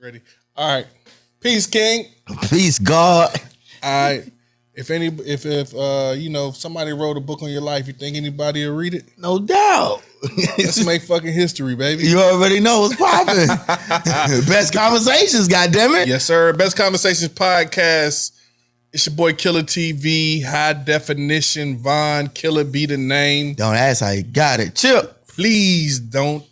Ready? All right. Peace, King. Peace, God. All right. If somebody wrote a book on your life, you think anybody will read it? No doubt. Let's make fucking history, baby. You already know what's popping. Best conversations, goddammit. Yes, sir. Best Conversations podcast. It's your boy Killa TV, high definition, Von. Killa be the name. Don't ask how you got it. Chip. Please don't.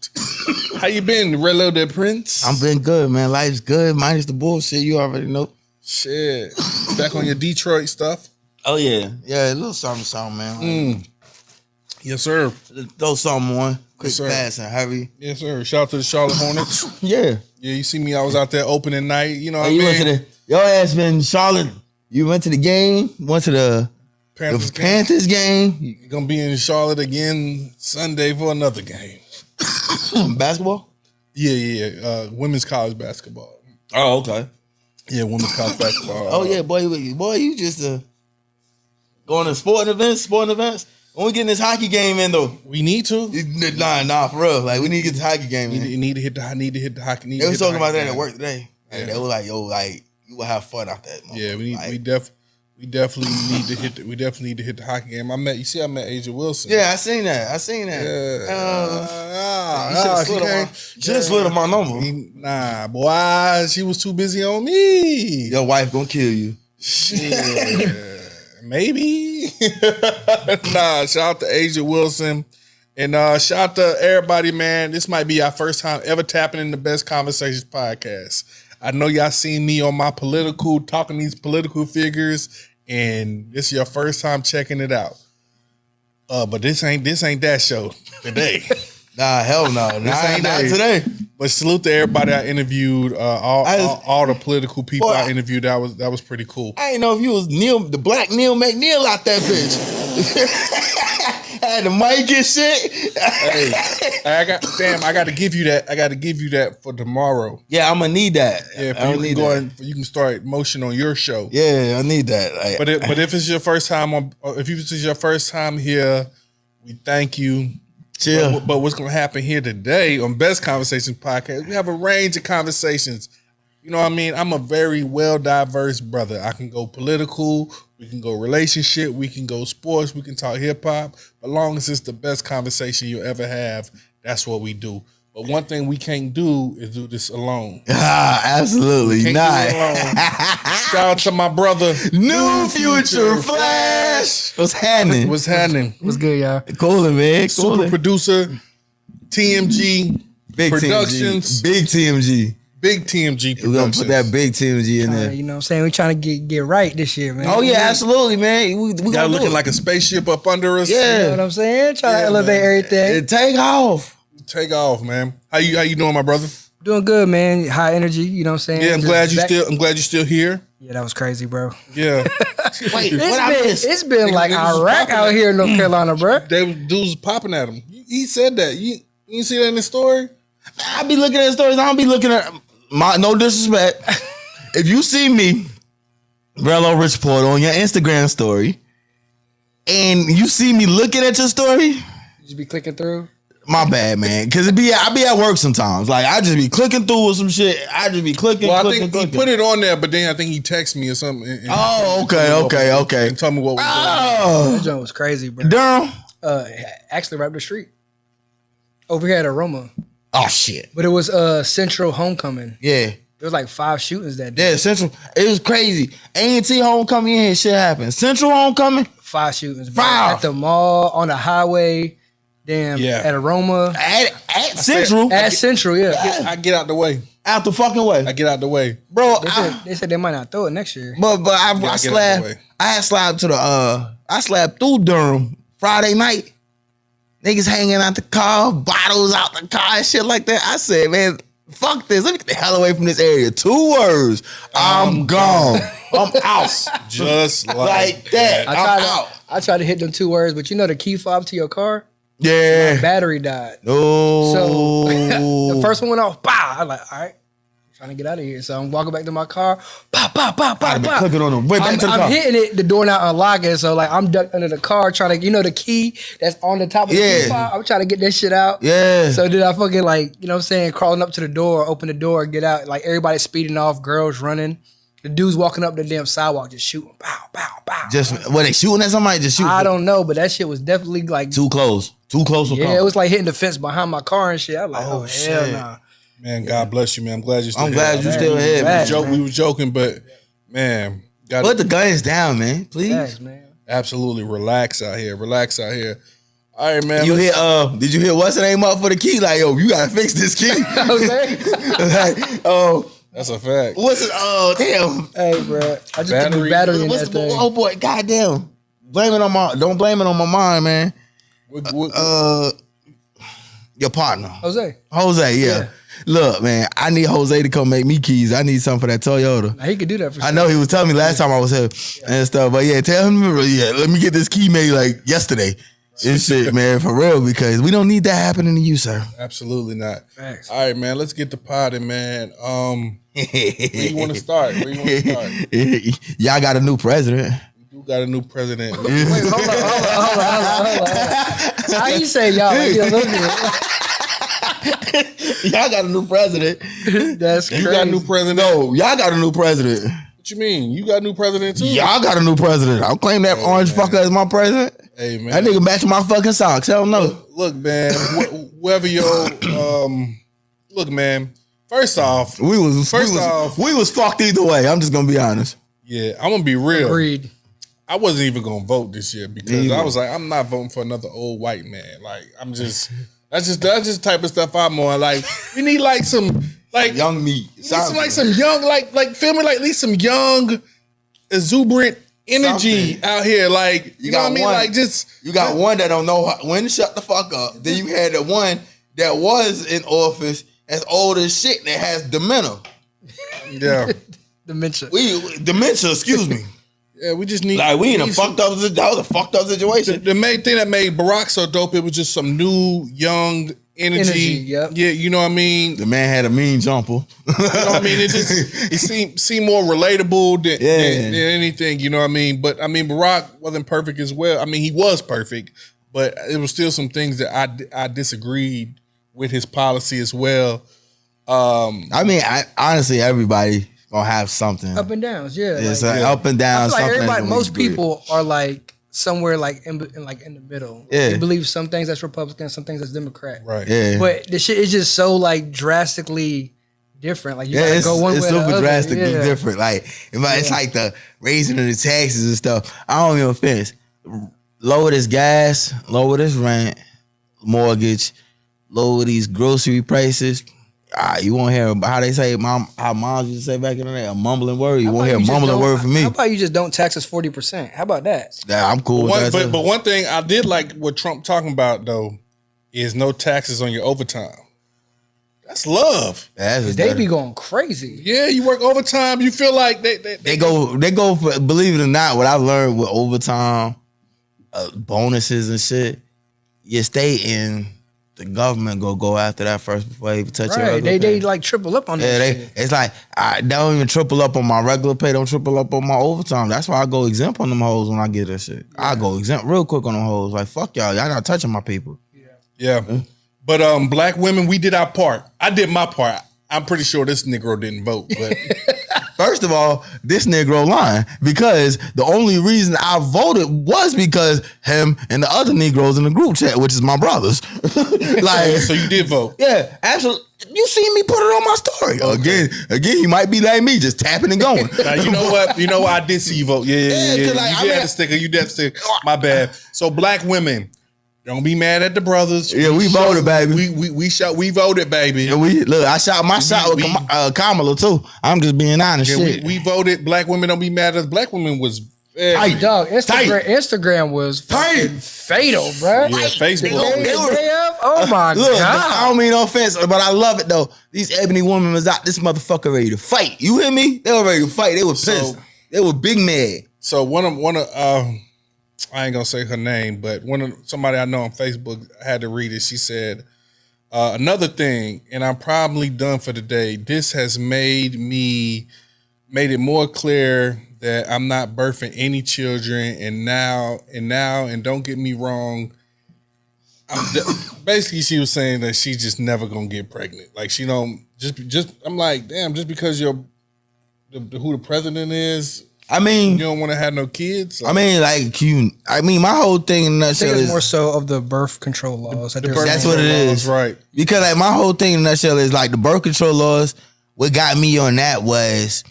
How you been, Reloaded Prince? I'm been good, man. Life's good. Minus the bullshit. You already know. Shit. Back on your Detroit stuff? Oh, yeah. Yeah, a little something, man. Yes, sir. Throw something on. Quick, Yes, sir. fast, and heavy. Yes, sir. Shout out to the Charlotte Hornets. Yeah. Yeah, you see me, I was out there opening night. You know what I You mean? went to your ass been in Charlotte. You went to the game. Went to the Panthers game. You're going to be in Charlotte again Sunday for another game. Basketball? Yeah. Women's college basketball. Oh, okay. Yeah, women's college basketball. Oh, yeah, boy, you just going to sporting events. When we getting this hockey game in, though. We need to. Nah, for real. Like, we need to get this hockey game in. Need to hit the hockey. They was talking about that at work today. Like, they were like, yo, like, you will have fun out there. Yeah, we definitely need to hit the hockey game. I met Asia Wilson. Yeah, I seen that. Yeah. You should have slid my number. Nah, boy, she was too busy on me. Your wife gonna kill you. Shit. Maybe. Nah, shout out to Asia Wilson. And shout out to everybody, man. This might be our first time ever tapping in the Best Conversations podcast. I know y'all seen me on my talking these political figures, and this is your first time checking it out. But this ain't that show today. Nah, hell no. Not today. But salute to everybody I interviewed, all the political people I interviewed. That was pretty cool. I didn't know if you was the black Neil McNeil out that bitch. Had the mic and shit. I got to give you that. I got to give you that for tomorrow. Yeah, I'm gonna need that. Yeah, you can start motion on your show. Yeah, I need that. Like, but if it's your first time here, we thank you. Chill. But what's gonna happen here today on Best Conversations podcast? We have a range of conversations. You know what I mean? I'm a very well diverse brother. I can go political, we can go relationship, we can go sports, we can talk hip hop. But long as it's the best conversation you'll ever have, that's what we do. But one thing we can't do is do this alone. Absolutely not. Shout out to my brother, New Future Flash. What's happening? What's happening? What's good, y'all? Coolin', man. Super producer, TMG Big Productions. TMG. Big TMG Productions. We're going to put that big TMG in there. You know what I'm saying? We're trying to get right this year, man. Oh, yeah, absolutely, man. We got looking like a spaceship up under us. Yeah. You know what I'm saying? Trying to elevate everything. Take off. Take off, man. How you doing, my brother? Doing good, man. High energy, you know what I'm saying? Yeah, I'm glad you're still here. Yeah, that was crazy, bro. Yeah. Wait, it's been like Iraq out here in North Carolina, bro. They dudes popping at him. He said that. You see that in the story? I be looking at stories. I don't be looking at no disrespect. If you see me, Rello Rich Port, on your Instagram story, and you see me looking at your story, You just be clicking through. my bad, man. Because I be at work sometimes. Like, I just be clicking through with some shit. I just be clicking. Well, I think he put it on there, but then I think he texted me or something. Okay. And told me what was going on. That joint was crazy, bro. Durham? Actually, right up the street. Over here at Aroma. Oh, shit. But it was Central Homecoming. Yeah. There was like 5 shootings that day. Yeah, Central. It was crazy. A&T Homecoming in here, shit happened. Central Homecoming? 5 shootings, bro. 5. At the mall, on the highway, at Aroma. At Central. Central, yeah. I get out the way. Out the fucking way. I get out the way. Bro, They said they might not throw it next year. But I slapped through Durham Friday night. Niggas hanging out the car, bottles out the car and shit like that. I said, man, fuck this. Let me get the hell away from this area. 2 words. I'm gone. I'm out. Just like that. I tried to hit them 2 words, but you know the key fob to your car? Yeah. My battery died. Oh. So the first one went off, bah! I was like, all right. trying to get out of here. So I'm walking back to my car. Pop, pop, pop, pop, pop. Clicking on them. Way back to the car. I'm hitting it. The door not unlocking. So like I'm ducked under the car trying to, the key that's on the top of the key fob. I'm trying to get that shit out. Yeah. So then I fucking like, you know what I'm saying, crawling up to the door, open the door, get out. Like everybody's speeding off, girls running. The dudes walking up the damn sidewalk just shooting. Pow, pow, pow. Just, were they shooting at somebody? Just shooting? I don't know, but that shit was definitely like. Too close. Too close for Yeah, it was like hitting the fence behind my car and shit. I was like, oh hell nah. Man, God bless you, man. I'm glad you're still I'm here. glad you still here. We were joking, but man. Put the guns down, man. Please. Thanks, man. Absolutely. Relax out here. Relax out here. All right, man. Did you hear what's the name up for the key? Like, yo, you gotta fix this key. Okay. Like, that's a fact. What's it? Oh, damn. Hey, bro. I just took the battery in that thing. Oh boy, goddamn. Don't blame it on my mind, man. Your partner. Jose, yeah. Look, man, I need Jose to come make me keys. I need something for that Toyota. now, he could do that for sure. I know he was telling me last time I was here and stuff, but yeah, tell him, let me get this key made like yesterday. And shit, man, for real, because we don't need that happening to you, sir. Absolutely not. Thanks. All right, man, let's get the potty, man. Where you want to start? Y'all got a new president. You got a new president. Wait, hold on. How you say y'all? Like, Y'all got a new president. That's crazy. You got a new president? No, y'all got a new president. What you mean? You got a new president too? Y'all got a new president. I'll claim that orange fucker as my president. Hey, man. That nigga matching my fucking socks. Hell no. Look, man. Whoever your look, man. First off, we was fucked either way. I'm just gonna be honest. Yeah, I'm gonna be real. Agreed. I wasn't even gonna vote this year because I was like, I'm not voting for another old white man. Like, that's just the type of stuff I'm on. Like, we need like some like young meat. Some young like feel me, like at least some young, exuberant energy out here. Like, you know what I mean? Like, just you got one that don't know when to shut the fuck up. Then you had the one that was in office as old as shit that has dementia. Yeah. Dementia. Dementia, excuse me. Yeah, we just need like we in a fucked up. That was a fucked up situation. The main thing that made Barack so dope, it was just some new young energy. Yep. Yeah, you know what I mean. The man had a mean jumper. You know what I mean. It seemed more relatable than anything. You know what I mean. But I mean, Barack wasn't perfect as well. I mean, he was perfect, but it was still some things that I disagreed with his policy as well. I mean, honestly, everybody gonna have something up and downs. Yeah, it's like up and downs. I feel like most people are like somewhere like in the middle. Yeah, they believe some things that's Republican, some things that's Democrat. Right. Yeah, but the shit is just so like drastically different. Like you gotta go one way. It's super drastically different. Like it's like the raising of the taxes and stuff. I don't give a offense. Lower this gas, lower this rent, mortgage, lower these grocery prices. You won't hear how they say how moms used to say back in the day, a mumbling word. You won't hear a mumbling word from me. How about you just don't tax us 40%? How about that? Yeah, I'm cool with that. But one thing I did like what Trump talking about though is no taxes on your overtime. That's love. They be going crazy. Yeah, you work overtime. You feel like they go for, believe it or not, what I learned with overtime, bonuses and shit, you stay in. The government go after that first before they even touch your regular pay. They like triple up on that shit. It's like, I don't even triple up on my regular pay, don't triple up on my overtime. That's why I go exempt on them hoes when I get that shit. Yeah. I go exempt real quick on them hoes. Like, fuck y'all not touching my people. Yeah. But black women, we did our part. I did my part. I'm pretty sure this Negro didn't vote. But first of all, this Negro lying because the only reason I voted was because him and the other Negroes in the group chat, which is my brothers. Like, so you did vote? Yeah, absolutely. You see me put it on my story. Okay. Again, he might be like me, just tapping and going. Now, you know what? You know what? I did see you vote. Yeah. Like, you did have to stick. You did have to stick. My bad. So black women. Don't be mad at the brothers. Yeah, we voted, baby. We voted, baby. Yeah, I shot my shot with Kamala too. I'm just being honest. Yeah, shit. We voted. Black women don't be mad at us. Black women was tight. Dog, Instagram was fucking fatal, bro. Yeah, Facebook. Oh my God. I don't mean no offense, but I love it though. These ebony women was out this motherfucker ready to fight. You hear me? They were ready to fight. They were pissed. They were big mad. So one of I ain't gonna say her name, but somebody I know on Facebook had to read it. She said, Another thing, and I'm probably done for the day. This has made it more clear that I'm not birthing any children, and don't get me wrong. Basically, she was saying that she's just never gonna get pregnant. Like she don't just. I'm like, damn, just because you're who the president is. I mean, you don't want to have no kids. Like, I mean, my whole thing in a nutshell is more so of the birth control laws. That's what it is, right? Because like my whole thing in a nutshell is like the birth control laws. What got me on that was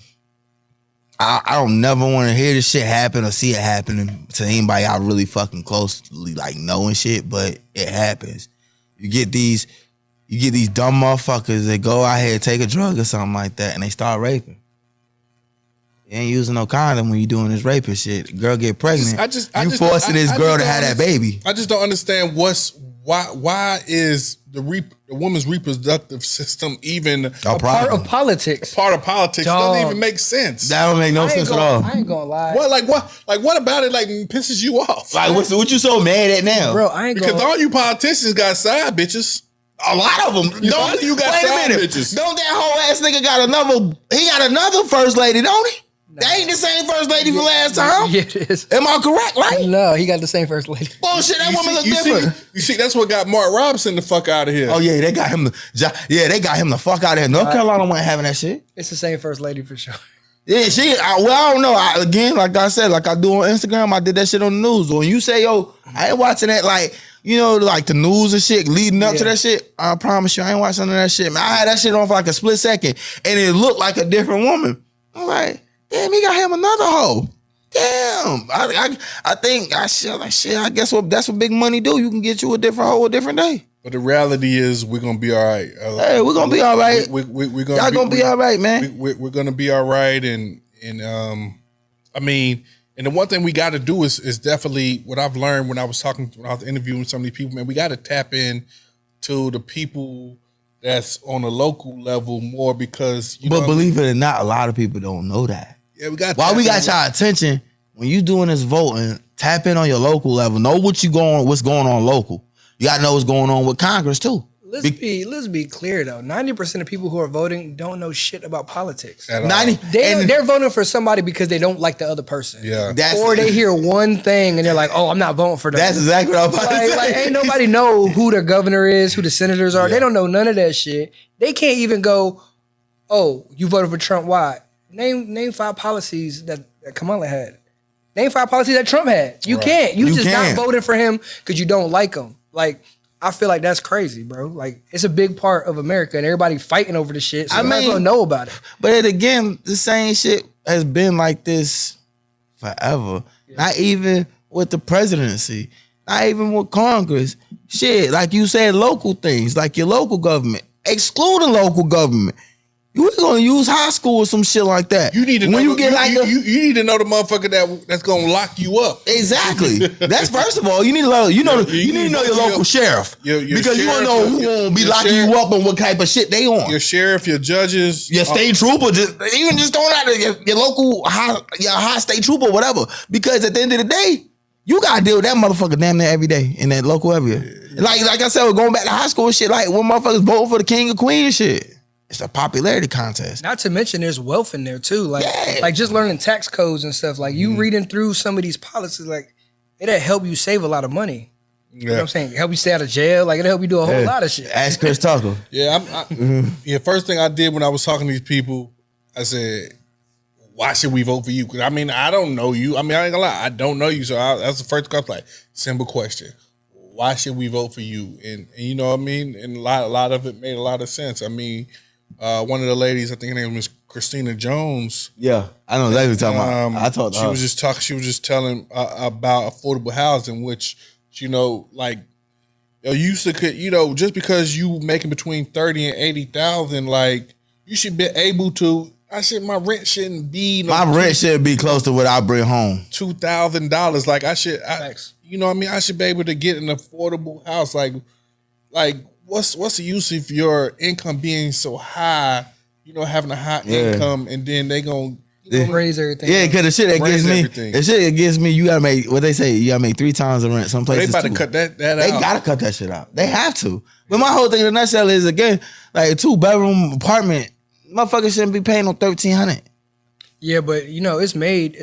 I don't never want to hear this shit happen or see it happening to anybody I really fucking closely like know and shit, but it happens. You get these dumb motherfuckers that go out here, take a drug or something like that, and they start raping. You ain't using no condom when you doing this raping shit. Girl get pregnant. You forcing this girl to have that baby. I just don't understand why is the woman's reproductive system even a part of politics? A part of politics. Doesn't even make sense. That don't make no sense at all. I ain't gonna lie. What about it like pisses you off? Like what you so mad at now? Bro, I ain't because all you politicians got side bitches. A lot of them. You got side bitches. Don't that whole ass nigga got another first lady, don't he? That ain't the same first lady from last time. Yeah, it is. Am I correct, right? No, he got the same first lady. Bullshit, that woman look different. You see, that's what got Mark Robinson the fuck out of here. Oh yeah, they got him the fuck out of here. North Carolina wasn't having that shit. It's the same first lady for sure. Yeah, I don't know. Again, like I said, like I do on Instagram, I did that shit on the news. When you say, yo, I ain't watching that, like, you know, like the news and shit leading up to that shit, I promise you, I ain't watching none of that shit, man. I had that shit on for like a split second, and it looked like a different woman. I'm like, damn, he got him another hoe. Damn. I think I guess that's what big money do. You can get you a different hoe a different day. But the reality is we're gonna be all right. Hey, we're gonna be all right. Y'all gonna be all right, man. We're gonna be all right, and I mean, and the one thing we got to do is definitely what I've learned when I was interviewing some of these people, man. We got to tap in to the people that's on a local level more because. But believe it or not, a lot of people don't know that. Yeah, we got. Why we got y'all attention when you doing this voting? Tap in on your local level. Know what's going on local. You gotta know what's going on with Congress too. Let's be clear though. 90% of people who are voting don't know shit about politics. They're voting for somebody because they don't like the other person. Yeah. Or they hear one thing and they're like, "Oh, I'm not voting for them." That's exactly what I'm about to say. Like, ain't nobody know who the governor is, who the senators are. Yeah. They don't know none of that shit. They can't even go, "Oh, you voted for Trump? Why?" Name 5 policies that Kamala had. Name 5 policies that Trump had. You can't. You just not voting for him because you don't like him. Like, I feel like that's crazy, bro. Like, it's a big part of America and everybody fighting over the shit. So I might as well know about it. But again, the same shit has been like this forever. Yeah. Not even with the presidency. Not even with Congress. Shit, like you said, local things, like your local government. Excluding local government. We're gonna use high school or some shit like that. You need to know. You need to know the motherfucker that's gonna lock you up. Exactly. That's first of all. You need to know. You need to know your local sheriff because you wanna know who gonna be locking you up and what type of shit they on. Your sheriff, your judges, your state trooper, just throwing out your local high state trooper, whatever. Because at the end of the day, you gotta deal with that motherfucker damn near every day in that local area. Yeah. Like I said, we're going back to high school and shit. Like when motherfuckers voting for the king or queen and shit. It's a popularity contest. Not to mention there's wealth in there too. Like just learning tax codes and stuff. Like you reading through some of these policies, like it'll help you save a lot of money. You know what I'm saying? Help you stay out of jail. Like it'll help you do a whole lot of shit. Ask Chris Tucker. First thing I did when I was talking to these people, I said, why should we vote for you? Because I mean, I don't know you. I mean, I ain't gonna lie, I don't know you. So that's the first question. Like, simple question. Why should we vote for you? And you know what I mean? And a lot of it made a lot of sense. I mean, one of the ladies, I think her name was Christina Jones. Yeah, I know exactly what you're talking about. I talked to her. She was just telling about affordable housing, which, you know, like, you used to could, you know, just because you making between 30 and 80,000, like, you should be able to. I said my rent shouldn't be. Rent should be close to what I bring home. $2,000. Like you know what I mean? I should be able to get an affordable house. Like what's the use of your income being so high? You know, having a high income, and then they gonna Raise everything. Yeah, because the shit that Raise gets me, everything. the shit that gets me, you gotta make what they say. You gotta make 3 times the rent. Some They places about to too. cut that out. They gotta cut that shit out. They have to. But my whole thing in a nutshell is again, like a 2-bedroom apartment, motherfuckers shouldn't be paying no $1,300. Yeah, but you know, it's made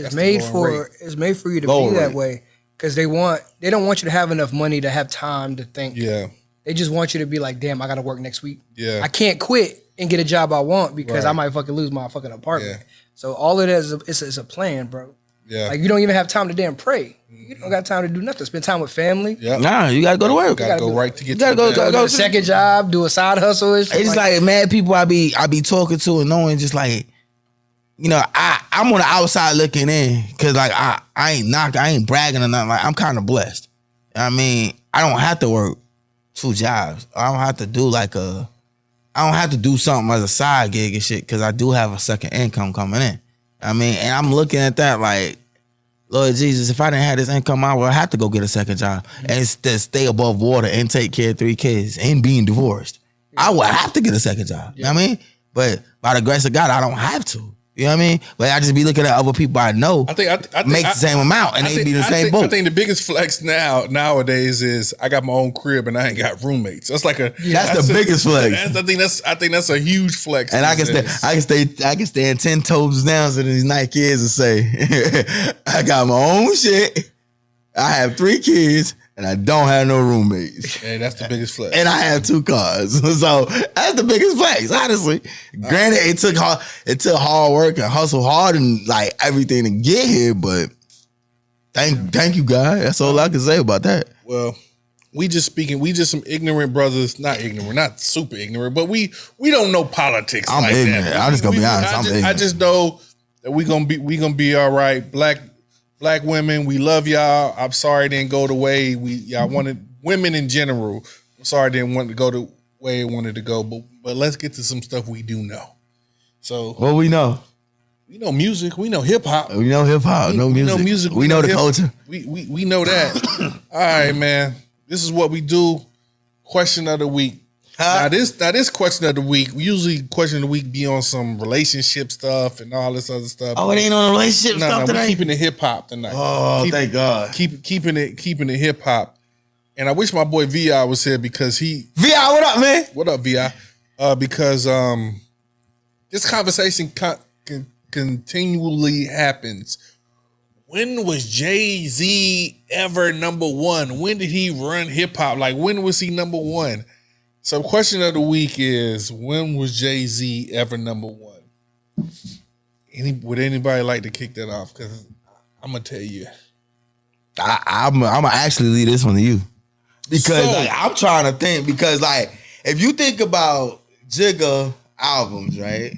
for you to Lower be that rate. way because they don't want you to have enough money to have time to think. Yeah. They just want you to be like, damn, I gotta work next week. Yeah. I can't quit and get a job I want because Right. I might fucking lose my fucking apartment. Yeah. So all of that is a plan, bro. Yeah. Like you don't even have time to damn pray. You don't got time to do nothing. Spend time with family. Yeah. Nah, you gotta go to work. Gotta go right to get You gotta to the go- bed. Go to a second job, do a side hustle. And shit. It's like mad people I be talking to and knowing just like, you know, I'm on the outside looking in because like I ain't bragging or nothing. Like I'm kind of blessed. I mean, I don't have to work 2 jobs. I don't have to do I don't have to do something as a side gig and shit because I do have a second income coming in. I mean, and I'm looking at that like, Lord Jesus, if I didn't have this income, I would have to go get a second job and stay above water and take care of 3 kids and being divorced. I would have to get a second job. You know what I mean? But by the grace of God, I don't have to. You know what I mean? But I just be looking at other people I know I think make the same amount and they be the same boat. I think the biggest flex nowadays is I got my own crib and I ain't got roommates. That's like That's the biggest flex. I think that's a huge flex. And I these days. can stand 10 toes down to these night kids and say, I got my own shit. I have 3 kids and I don't have no roommates. Hey, that's the biggest flex. And I have 2 cars. So that's the biggest flex, honestly. Granted, it took hard work and hustle hard and like everything to get here, but thank you, God. That's all I can say about that. Well, we just some ignorant brothers, not super ignorant, but we don't know politics. I'm like ignorant. that. I'm just gonna be honest. I'm ignorant. I just know that we gonna be all right. Black women, we love y'all. I'm sorry it didn't go the way y'all wanted. Women in general, I'm sorry it didn't want to go the way it wanted to go. But let's get to some stuff we do know. So What we know? we know music, we know hip hop. We know hip hop, no music. We know music. We know the hip- culture. We know that. All right, man. This is what we do. Question of the week. Now this question of the week. Usually, question of the week be on some relationship stuff and all this other stuff. Oh, it ain't on a relationship stuff No, today? we're keeping it hip hop tonight. Oh, thank God. Keeping it hip hop. And I wish my boy Vi was here because Vi, what up, man? What up, Vi? Because this conversation continually happens. When was Jay-Z ever number one? When did he run hip hop? Like, when was he number one? So, question of the week is, when was Jay-Z ever number one? Would anybody like to kick that off? Because I'm gonna tell you. I'm gonna actually leave this one to you because So- like, I'm trying to think because like if you think about Jigga albums, right?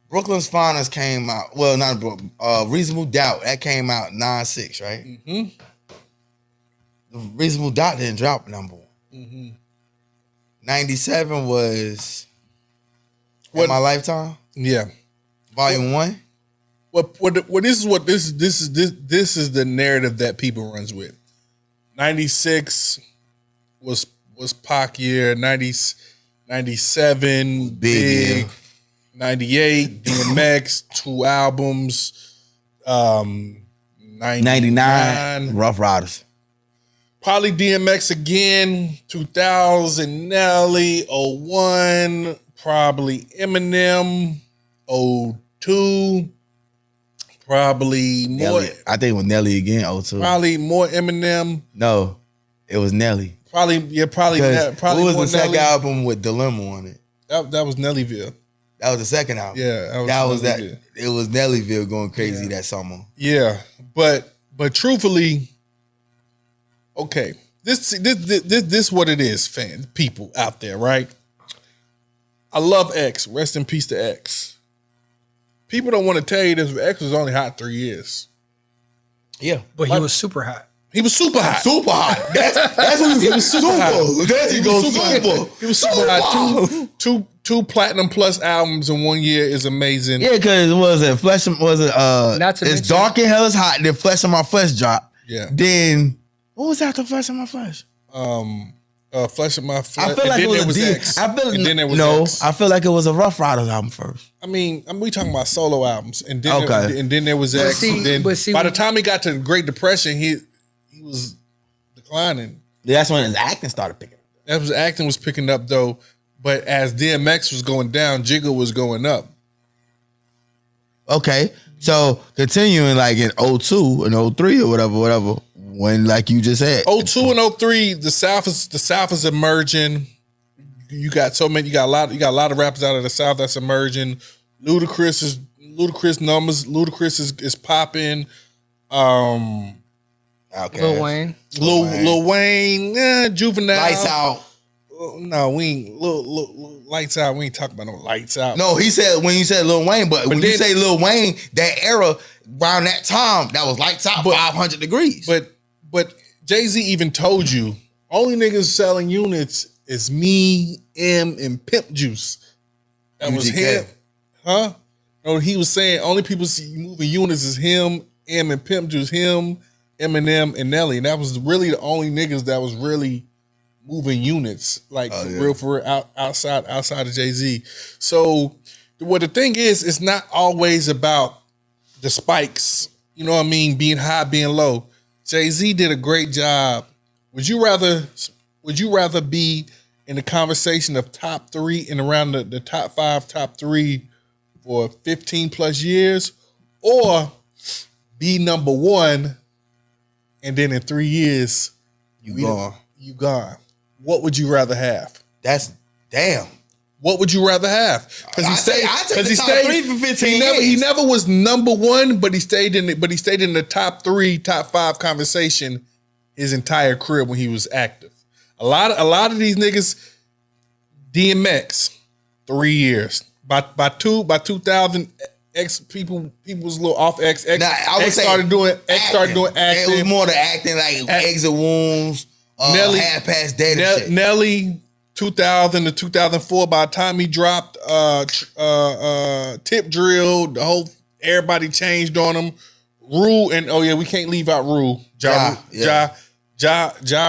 Brooklyn's Finest came out. Well, not Brooklyn. Reasonable Doubt that came out 9-6, right? Mm-hmm. Reasonable Doubt didn't drop number one. Mm-hmm. 97 was What- In My Lifetime, Yeah. Volume 1. This is the narrative that people runs with. 96 was Pac year. 97 Big. 98 DMX 2 albums. 99 Rough Riders. Probably DMX again. 2000 Nelly. 01 probably Eminem. 02 probably more. Nelly. I think it was Nelly again. 02. Probably more Eminem. No, it was Nelly. Probably What probably was more the second Nelly. album with Dilemma on it? That was Nellyville. That was the second album. Yeah, that was that. Nellyville. It was Nellyville going crazy that summer. Yeah, but truthfully, okay, this what it is, fans, people out there, right? I love X. Rest in peace to X. People don't want to tell you this, but X was only hot 3 years. Yeah, But he was super hot. He was super hot. super hot. That's what he was super hot. There you go, super. He was super hot. Two platinum plus albums in 1 year is amazing. Yeah, because was it Flesh? Was it Not to It's mention- Dark and Hell is Hot. Then Flesh on My Flesh dropped. Yeah. Then what was after Flesh on My Flesh? Flesh of My Flesh. I feel like it was a X. I feel like it was a Rough Riders album first. I mean, we talking about solo albums, and then there was X. By the time he got to the Great Depression, he was declining. Yeah, that's when his acting started picking up. That was acting was picking up though, but as DMX was going down, Jigga was going up. Okay, so continuing like in 02 and 03 or whatever, when like you just said, 02 and 03, the South is emerging. You got a lot of rappers out of the South that's emerging. Ludacris is popping. okay. Lil Wayne, Juvenile. Lights Out. No, we ain't Lights Out. We ain't talking about no Lights Out. No, he said when you said Lil Wayne, but when you say Lil Wayne, that era around that time, that was Lights Out, 500 degrees. But Jay-Z even told you, only niggas selling units is me, M, and Pimp Juice. That was him. Huh? No, he was saying only people moving units is him, M, and Pimp Juice, him, Eminem, and Nelly. And that was really the only niggas that was really moving units, like for real, outside of Jay-Z. So what the thing is, it's not always about the spikes, you know what I mean, being high, being low. Jay-Z did a great job. Would you rather be in the conversation of top three and around the top five, top three for 15 plus years, or be number one and then in 3 years you gone? What would you rather have? That's damn. What would you rather have? Because he stayed three for 15 years. He never was number one, but he stayed in the top three, top five conversation his entire career when he was active. A lot of these niggas, DMX, 3 years. By 2000, X people was a little off X. X started doing acting. It was more the acting, like Exit Wounds, Nelly, Half Past Dead and shit. Nelly, 2000 to 2004. By the time he dropped Tip Drill, everybody changed on him. Rule and we can't leave out Rule. Ja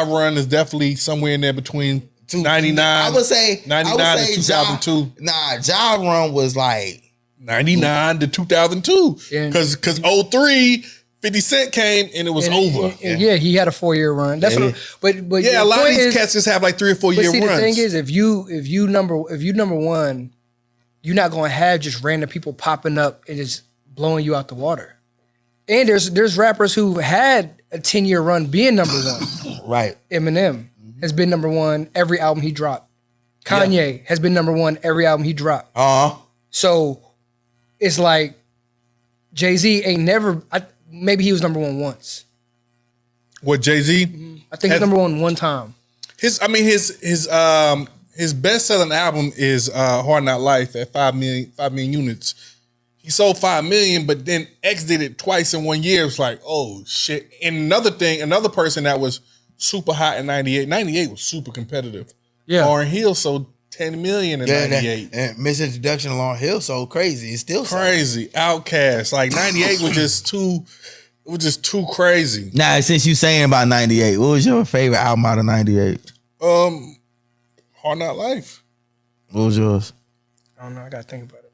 Run is definitely somewhere in there between 99. I would say 99 to 2002. Ja Run was like 99 to 2002. Because 03, 50 Cent came and it was over. Yeah, he had a 4-year run. That's but a lot of these cats just have like 3 or 4 year runs. The thing is, if you number one, you're not gonna have just random people popping up and just blowing you out the water. And there's rappers who had a 10-year run being number one. Right. Eminem has been number one every album he dropped. Kanye has been number one every album he dropped. So it's like Jay-Z ain't never. Maybe he was number one once. What, Jay-Z? I think he's number one time. His best selling album is Hard Knock Life at 5 million units. He sold 5 million, but then X did it twice in 1 year. It was like, oh shit. And another person that was super hot in 98. 98 was super competitive. Yeah. Lauryn Hill sold 10 million in 98. And Misintroduction to Lauryn Hill so crazy. It's still crazy. Outkast. Like 98 was just too crazy. Now, since you saying about 98, what was your favorite album out of 98? Hard Knock Life. What was yours? I don't know. I gotta think about it.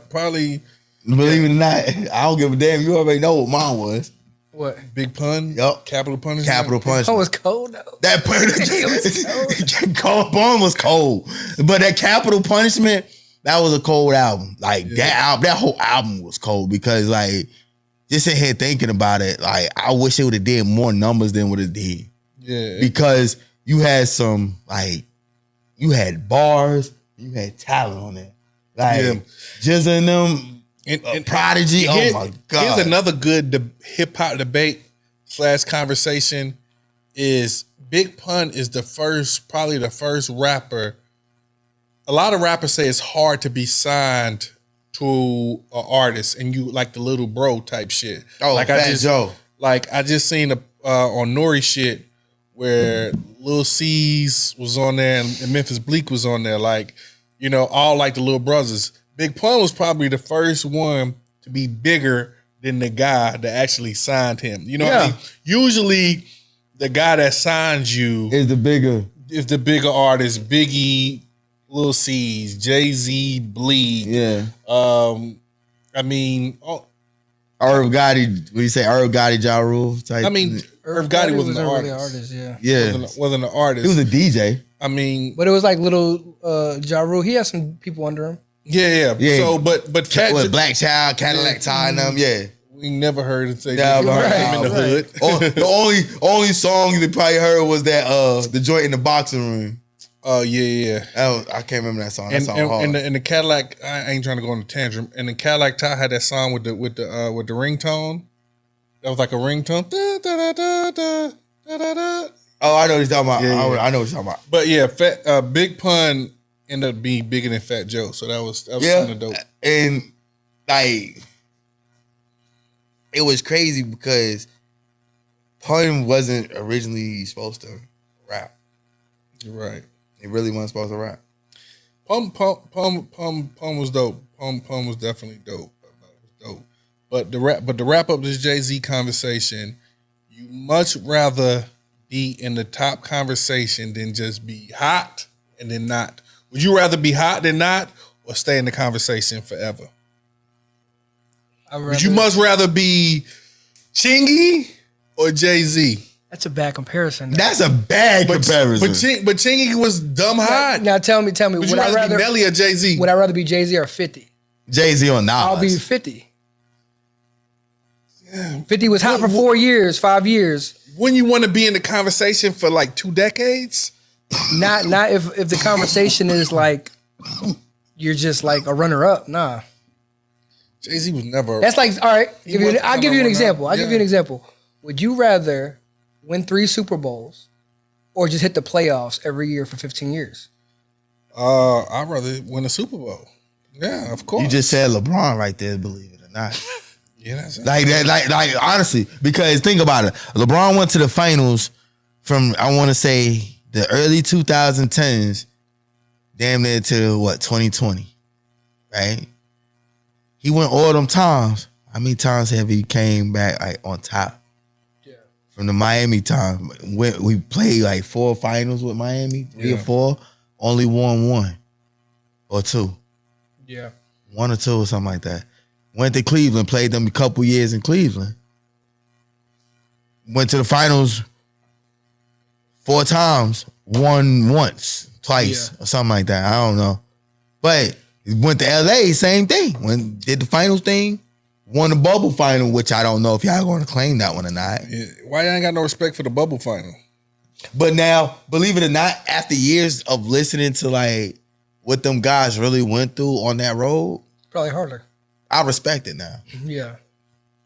Probably. Believe it or not, I don't give a damn. You already know what mine was. What? Big Pun? Yup. Capital Punishment? Capital Punishment. That was cold, though. That Cold was cold. But that Capital Punishment, that was a cold album. Like, that whole album was cold because, like, just sitting here thinking about it, like, I wish it would have did more numbers than what it did. Yeah. Because you had some, like, you had bars, you had talent on there. Like, just in them, and Prodigy, oh my God. Here's another good hip-hop debate / conversation is Big Pun is probably the first rapper. A lot of rappers say it's hard to be signed to an artist and you like the little bro type shit. Oh, like Fat Joe. Like I just seen on Nori shit where Lil C's was on there and Memphis Bleak was on there. Like, you know, all like the little brothers. Big Pun was probably the first one to be bigger than the guy that actually signed him. You know what I mean? Usually the guy that signs you is the bigger artist. Biggie, Lil C's, Jay-Z, Bleed. Yeah. I mean, Irv Gotti. What do you say? Irv Gotti, Ja Rule type. I mean, Irv Gotti wasn't an really artist. Yeah. Wasn't an artist. He was a DJ. I mean, but it was like little Ja Rule. He had some people under him. Yeah. So, but with Black Child, Cadillac Ty and them. Yeah. We never heard it say that. In the hood. The only song they probably heard was that the joint in the boxing room. Oh yeah. I can't remember that song. That song hard. And the Cadillac, I ain't trying to go on a tangent. And the Cadillac Ty had that song with the ringtone. That was like a ringtone. Da, da, da, da, da, da, da. Oh, I know what he's talking about. Yeah. I know what you're talking about. But yeah, Big Pun ended up being bigger than Fat Joe, so that was kind of dope. And like, it was crazy because Pun wasn't originally supposed to rap. You're right. He really wasn't supposed to rap. Pum was dope. Pum was definitely dope. But to wrap up this Jay-Z conversation, you much rather be in the top conversation than just be hot and then not. Would you rather be hot than not, or stay in the conversation forever? Would you much rather be Chingy or Jay-Z? That's a bad comparison. That's a bad comparison. But Chingy was dumb hot. Now tell me, would I rather be Nelly or Jay-Z? Would I rather be Jay-Z or 50? Jay-Z or Nas? I'll be 50. 50 was hot for 4 years, 5 years. Wouldn't you want to be in the conversation for like 2 decades? Not if the conversation is like you're just like a runner up. Nah. Jay-Z was never. That's like, all right. I'll give you an example. I'll give you an example. Would you rather win 3 Super Bowls or just hit the playoffs every year for 15 years? I'd rather win a Super Bowl. Yeah, of course. You just said LeBron right there, believe it or not. Yeah, that's like that. Like honestly, because think about it. LeBron went to the finals from, I want to say, the early 2010s, damn near to 2020, right? He went all them times. How many times have he came back like on top? Yeah. From the Miami time, we played like 4 finals with Miami, 3 or 4, only won 1 or 2. Yeah. 1 or 2 or something like that. Went to Cleveland, played them a couple years in Cleveland. Went to the finals 4 times, won once, twice, or something like that. I don't know. But went to LA, same thing. Did the finals thing, won the bubble final, which I don't know if y'all going to claim that one or not. Yeah. Why y'all ain't got no respect for the bubble final? But now, believe it or not, after years of listening to like what them guys really went through on that road, probably harder. I respect it now. Yeah.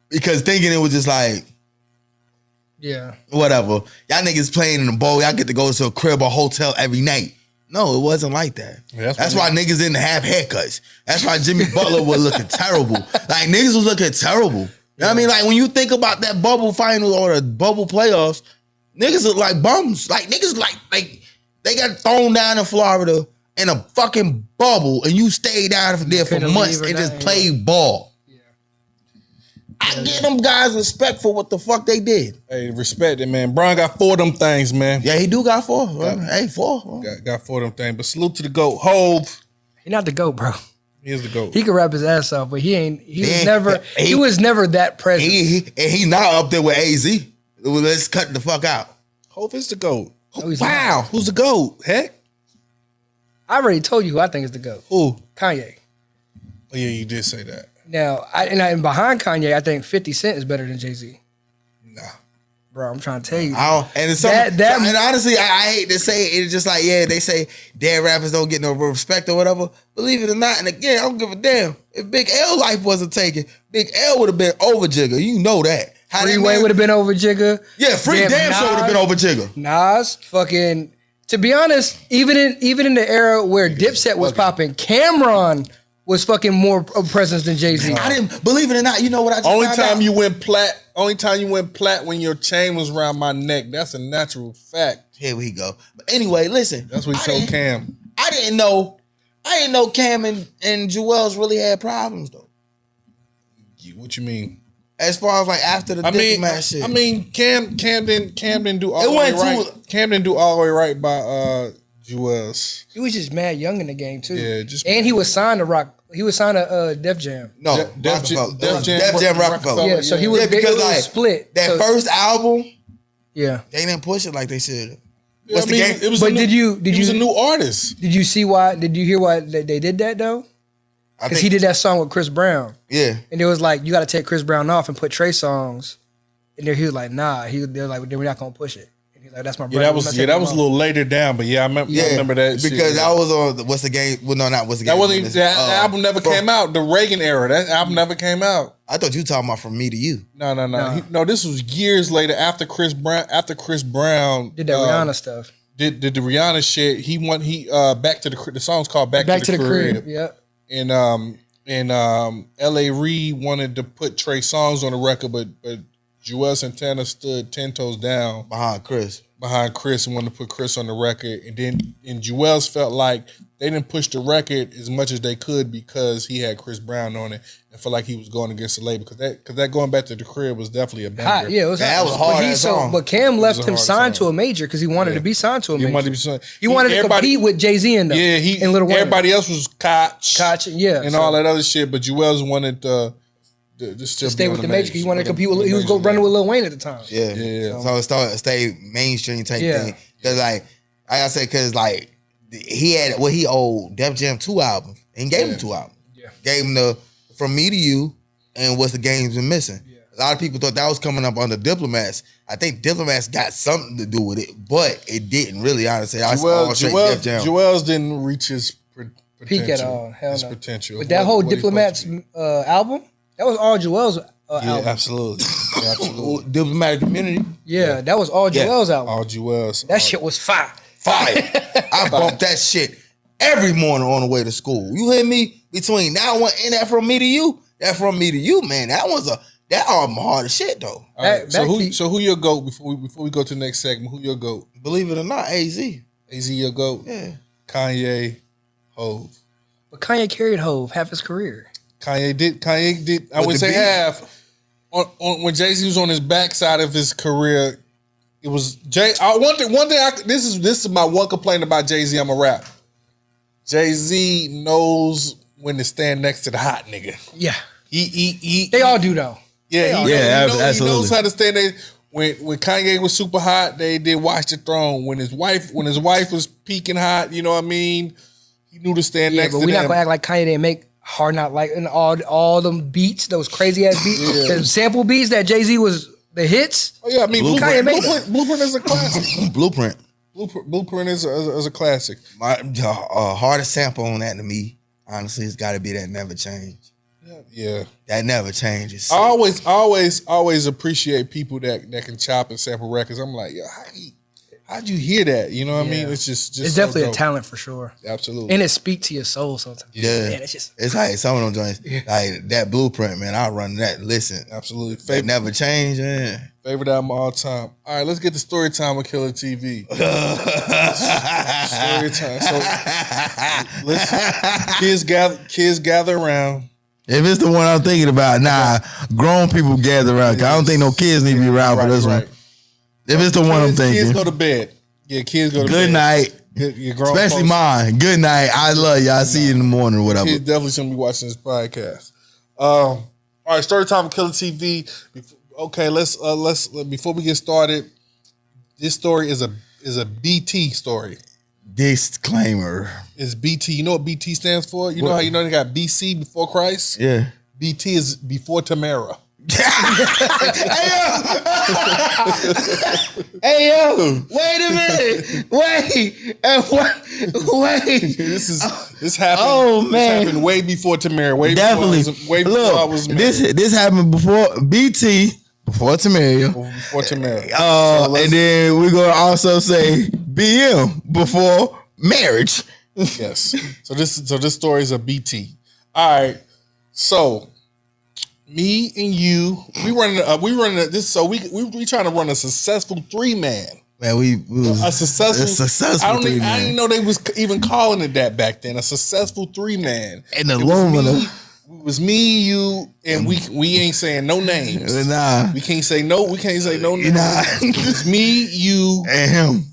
Because thinking it was just like, yeah, whatever. Y'all niggas playing in the bowl, y'all get to go to a crib or hotel every night. No, it wasn't like that. Yeah, that's why niggas didn't have haircuts. That's why Jimmy Butler was looking terrible. Like, niggas was looking terrible. You know what I mean? Like, when you think about that bubble final or the bubble playoffs, niggas look like bums. Like, niggas like they got thrown down in Florida in a fucking bubble, and you stayed down there for months and just played ball. Yeah. I give them guys respect for what the fuck they did. Hey, respect it, man. Brian got 4 of them things, man. Yeah, he do got 4. Hey, 4. Got 4 of them things. But salute to the GOAT. Hove. He not the GOAT, bro. He is the GOAT. He can rap his ass off, but he was never that present. He not up there with AZ. Let's cut the fuck out. Hove is the GOAT. No, wow. Who's the GOAT? Heck. I already told you who I think is the GOAT. Who? Kanye. Oh, yeah, you did say that. Now, and behind Kanye, I think 50 Cent is better than Jay-Z. Nah. Bro, I'm trying to tell you. And it's and honestly, I hate to say it. It's just like, yeah, they say dead rappers don't get no respect or whatever. Believe it or not, and again, I don't give a damn. If Big L life wasn't taken, Big L would have been over Jigga. You know that. Freeway would have been over Jigga. Yeah, Free Damn Show would have been over Jigga. Nas, fucking... To be honest, even in the era where Dipset was popping, Cameron was fucking more of a presence than Jay-Z. I didn't believe it or not. You know what I just Only found time out? you went plat when your chain was around my neck. That's a natural fact. Here we go. But anyway, listen. That's what he told Cam. I didn't know Cam and Joel's really had problems though. What you mean? As far as like after the Diplomat shit. I mean, Cam didn't do all the way right. Cam didn't do all the way right by Jewels. He was just mad young in the game too. Yeah, and he was signed to Rock. He was signed to Def Jam. No, Def Jam Rockefeller. Yeah, so he was because like split. That first album, they didn't push it like they should. What's the game? It was a new artist. Did you see why? Did you hear why they did that though? Because he did that song with Chris Brown. Yeah, and it was like you got to take Chris Brown off and put Trey songs. And then he was like, nah. They're like, we're not gonna push it. Like, that's my brother. That was a little later down, but I remember that because I was on What's the Game? Well, no, not What's the Game. That wasn't that album never came out. The Reagan era. That album never came out. I thought you were talking about From Me to You. No. No, this was years later after Chris Brown. After Chris Brown did that Rihanna stuff. Did the Rihanna shit? He back to the song's called Back to the Crib. Yeah. And L.A. Reid wanted to put Trey Songz on the record, but Joel Santana stood 10 toes down behind Chris and wanted to put Chris on the record. And Joel's felt like they didn't push the record as much as they could because he had Chris Brown on it and felt like he was going against the label. Because that Going Back to the Crib was definitely a banger. Yeah, it was that was hard. But Cam left him signed to a major because he wanted to be signed to a major. He wanted to compete with Jay-Z and them. Yeah, and Lil Wayne. Everybody else was Koch, and all that other shit. But Joel's wanted to stay with the major. He wanted to compete with. He was running with Lil Wayne at the time. Yeah. So it started stay mainstream type thing. Because like I said, because like he had he owed Def Jam 2 albums and gave him 2 albums. Yeah. Gave him the From Me to You and What's the Game's Been Missing. Yeah. A lot of people thought that was coming up under Diplomats. I think Diplomats got something to do with it, but it didn't really. Honestly, Joel's didn't reach his peak at all. Hell no. Potential. But that whole Diplomats album. That was all Joel's album. Absolutely. Diplomatic Community. Yeah, that was all Joel's album. All Joel's. That shit was fire. I bumped that shit every morning on the way to school. You hear me? Between that one and that From Me to You, man, that album hard as shit though. All right, so who your GOAT before we go to the next segment? Who your GOAT? Believe it or not, AZ. AZ your GOAT? Yeah. Kanye, Hov. But Kanye carried Hov half his career. Kanye did. I would say half. When Jay-Z was on his backside of his career, it was one thing. This is my one complaint about Jay-Z. I'm a rap. Jay-Z knows when to stand next to the hot nigga. Yeah. They all do though. Yeah. Absolutely. He knows how to stand there. When Kanye was super hot, they did Watch the Throne. When his wife was peaking hot, you know what I mean? He knew to stand next to them. But we're not gonna act like Kanye didn't make Hard Not Like and all them beats, those crazy ass beats, the sample beats that Jay-Z was the hits. Oh yeah, I mean Blueprint is a classic. Blueprint is a classic. My hardest sample on that to me, honestly, it's got to be That Never Change. Yeah, That Never Changes. I always appreciate people that can chop and sample records. I'm like, yo, how'd you hear that? You know what I mean? It's just it's definitely a talent for sure. Absolutely. And it speaks to your soul sometimes. Yeah. It's like some of them joints, like that Blueprint, man. I run that. Listen. Absolutely. That Never Change, man. Favorite album of all time. All right, let's get to story time with Killa TV. Story time. So kids gather around. If it's the one I'm thinking about, grown people gather around. Cause I don't think no kids need to be around for this one. If it's the one I'm thinking. Kids go to bed. Yeah, kids go to bed. Good night. Especially mine. Good night. I love you. I'll see you in the morning or whatever. Kids definitely shouldn't be watching this podcast. All right, story time with Killa TV. Okay, let's before we get started, this story is a BT story. Disclaimer. It's BT. You know what BT stands for? You know how they got BC before Christ? Yeah. BT is before Tamara. Hey yo! Wait a minute! Wait! This happened. Oh man! This happened way before Tamara. Way before I was married. This happened before BT. Before Tamara. Before Tamara. And then we're gonna also say BM before marriage. Yes. So this story is a BT. All right. So me and you, we running this. So we trying to run a successful 3-man. Man, we was a successful. I didn't know they was even calling it that back then. A successful 3-man. And the aluminum. It was me, you, and we ain't saying no names. Nah. We can't say no names. Nah. It's me, you, and him.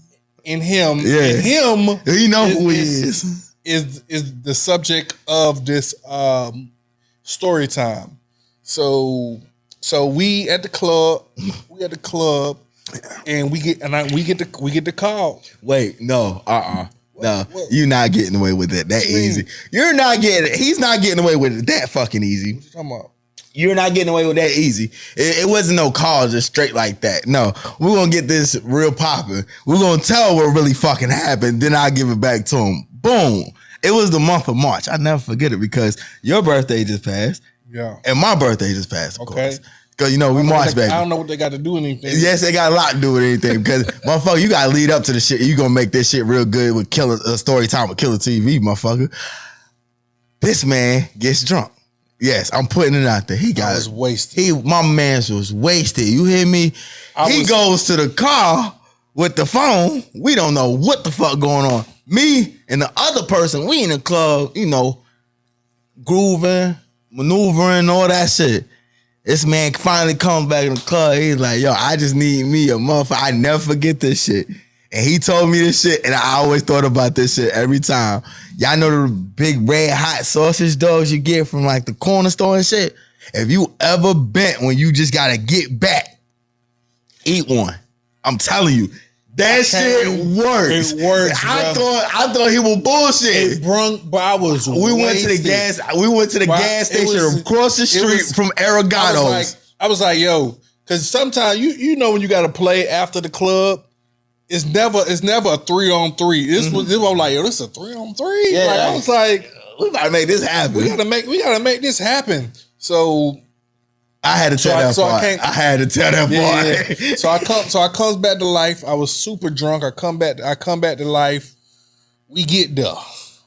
And him. Yeah. And him. He know who he is. Is the subject of this story time. So we at the club. And we get the call. Wait, no, no, you're not getting away with it that easy. You're not getting it. He's not getting away with it that fucking easy. What you talking about? You're not getting away with that easy. It wasn't no call just straight like that. No, we're gonna get this real popping. We're gonna tell what really fucking happened. Then I'll give it back to him. Boom. It was the month of March. I never forget it because your birthday just passed. Yeah. And my birthday just passed, of course. Because, you know, we March, baby. I don't know what they got to do with anything. Yes, they got a lot to do with anything. Because, motherfucker, you got to lead up to the shit. You going to make this shit real good with story time with Killa TV, motherfucker. This man gets drunk. Yes, I'm putting it out there. He was wasted. My man was wasted. You hear me? He goes to the car with the phone. We don't know what the fuck going on. Me and the other person, we in the club, you know, grooving, maneuvering, all that shit. This man finally comes back in the club. He's like, yo, I just need me a motherfucker. I never forget this shit. And he told me this shit, and I always thought about this shit every time. Y'all know the big red hot sausage dogs you get from like the corner store and shit? If you ever bent when you just gotta get back, eat one. I'm telling you. That shit works. It works. I thought he was bullshit. But I was. We went to the gas station across the street from Aragado's. I was like, yo, because sometimes you know when you got to play after the club, it's never a 3-on-3. This was like, yo, this is a 3-on-3. Yeah, like, I was like, we gotta make this happen. We gotta make this happen. So. I had to tell that part. I had to tell that part. Yeah. So I comes back to life. I was super drunk. I come back to life. We get there.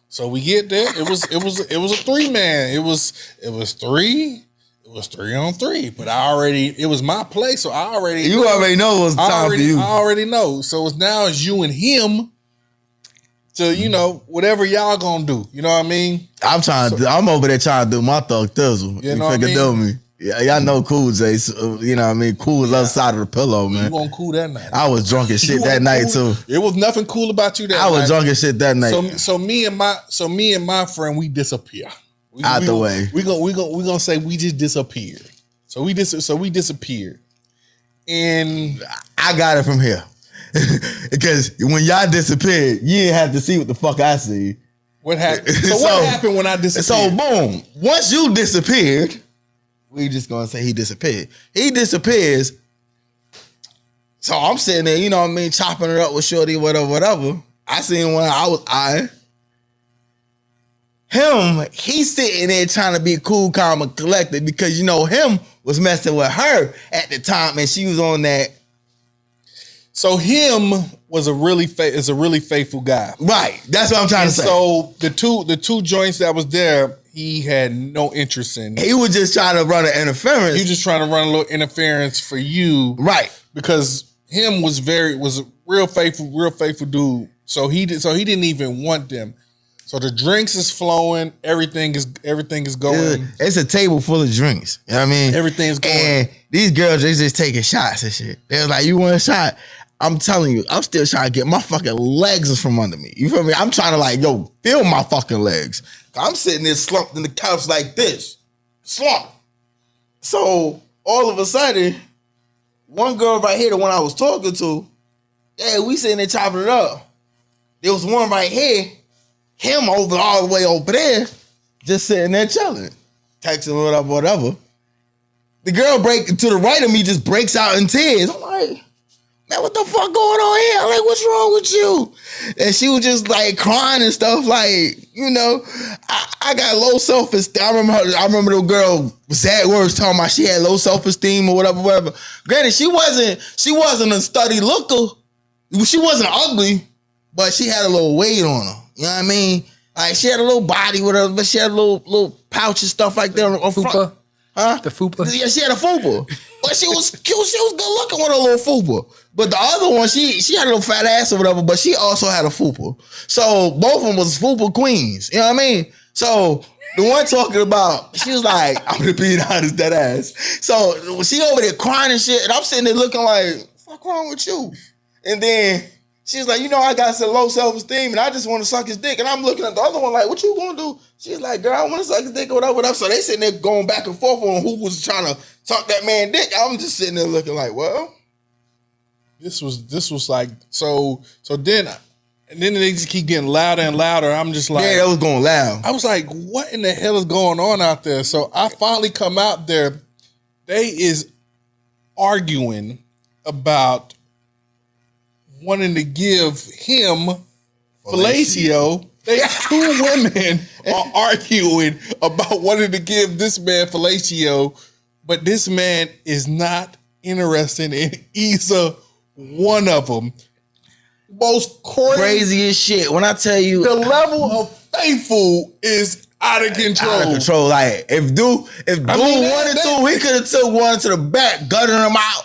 So we get there. It was a 3-man. It was 3-on-3. But it was my play. So I already You already know it was time for you. I already know. So it's you and him to, you know, whatever y'all gonna do. You know what I mean? I'm over there trying to do my thug thizzle. You know what I mean? Do me. Yeah, y'all know Cool J, you know what I mean? Cool was other side of the pillow, man. You weren't cool that night. I was drunk as shit that night too. It was nothing cool about you that night. I was drunk as shit that night. So me and my friend, we disappear. Out the way. We gonna say we just disappeared. So we disappeared. And I got it from here. Because when y'all disappeared, you didn't have to see what the fuck I see. What happened? So what happened when I disappeared? So boom, once you disappeared, we just gonna say he disappeared. He disappears. So I'm sitting there, you know what I mean, chopping it up with Shorty, whatever. I seen one I was eyeing. Him, he's sitting there trying to be cool, calm, and collected because, you know, him was messing with her at the time and she was on that. So him was a really faithful guy. Right. That's what I'm trying to say. So the two joints that was there, he had no interest in. He was just trying to run an interference. He was just trying to run a little interference for you. Right. Because him was a real faithful dude. So he didn't even want them. So the drinks is flowing, everything is going. It's a table full of drinks. You know what I mean? Everything's going. And these girls, they just taking shots and shit. They was like, you want a shot? I'm telling you, I'm still trying to get my fucking legs from under me. You feel me? I'm trying to like, yo, feel my fucking legs. I'm sitting there slumped in the couch like this. Slump. So all of a sudden, one girl right here, the one I was talking to, yeah, we sitting there chopping it up. There was one right here, him all the way over there, just sitting there chilling. Texting whatever. The girl to the right of me just breaks out in tears. I'm like, man, what the fuck going on here? Like, what's wrong with you? And she was just like crying and stuff. Like, you know, I got low self-esteem. I remember the girl sad words talking about she had low self-esteem or whatever. Granted, she wasn't a sturdy looker. She wasn't ugly, but she had a little weight on her. You know what I mean? Like, she had a little body with her, but she had a little pouch and stuff like that on front. Huh? The fupa? Yeah, she had a fupa. But she was cute. She was good looking with a little fupa. But the other one, she had a little fat ass or whatever, but she also had a fupa. So both of them was fupa queens. You know what I mean? So The one talking about, she was like, I'm gonna be honest, that ass. So she over there crying and shit, and I'm sitting there looking like, what's wrong with you? And then she's like, I got some low self-esteem and I just want to suck his dick. And I'm looking at the other one like, what you gonna do? She's like, girl, I want to suck his dick or whatever. So they sitting there going back and forth on who was trying to suck that man dick. I'm just sitting there looking like, well. This was like, so then they just keep getting louder and louder. I'm just like, yeah, that was going loud. I was like, what in the hell is going on out there? So I finally come out there. They is arguing about wanting to give him fellatio. They 2 women are arguing about wanting to give this man fellatio, but this man is not interested in either one of them. Most crazy as shit. When I tell you, the level of faithful is out of control. Out of control. Like if dude wanted to, he could have took one to the back, gutted him out.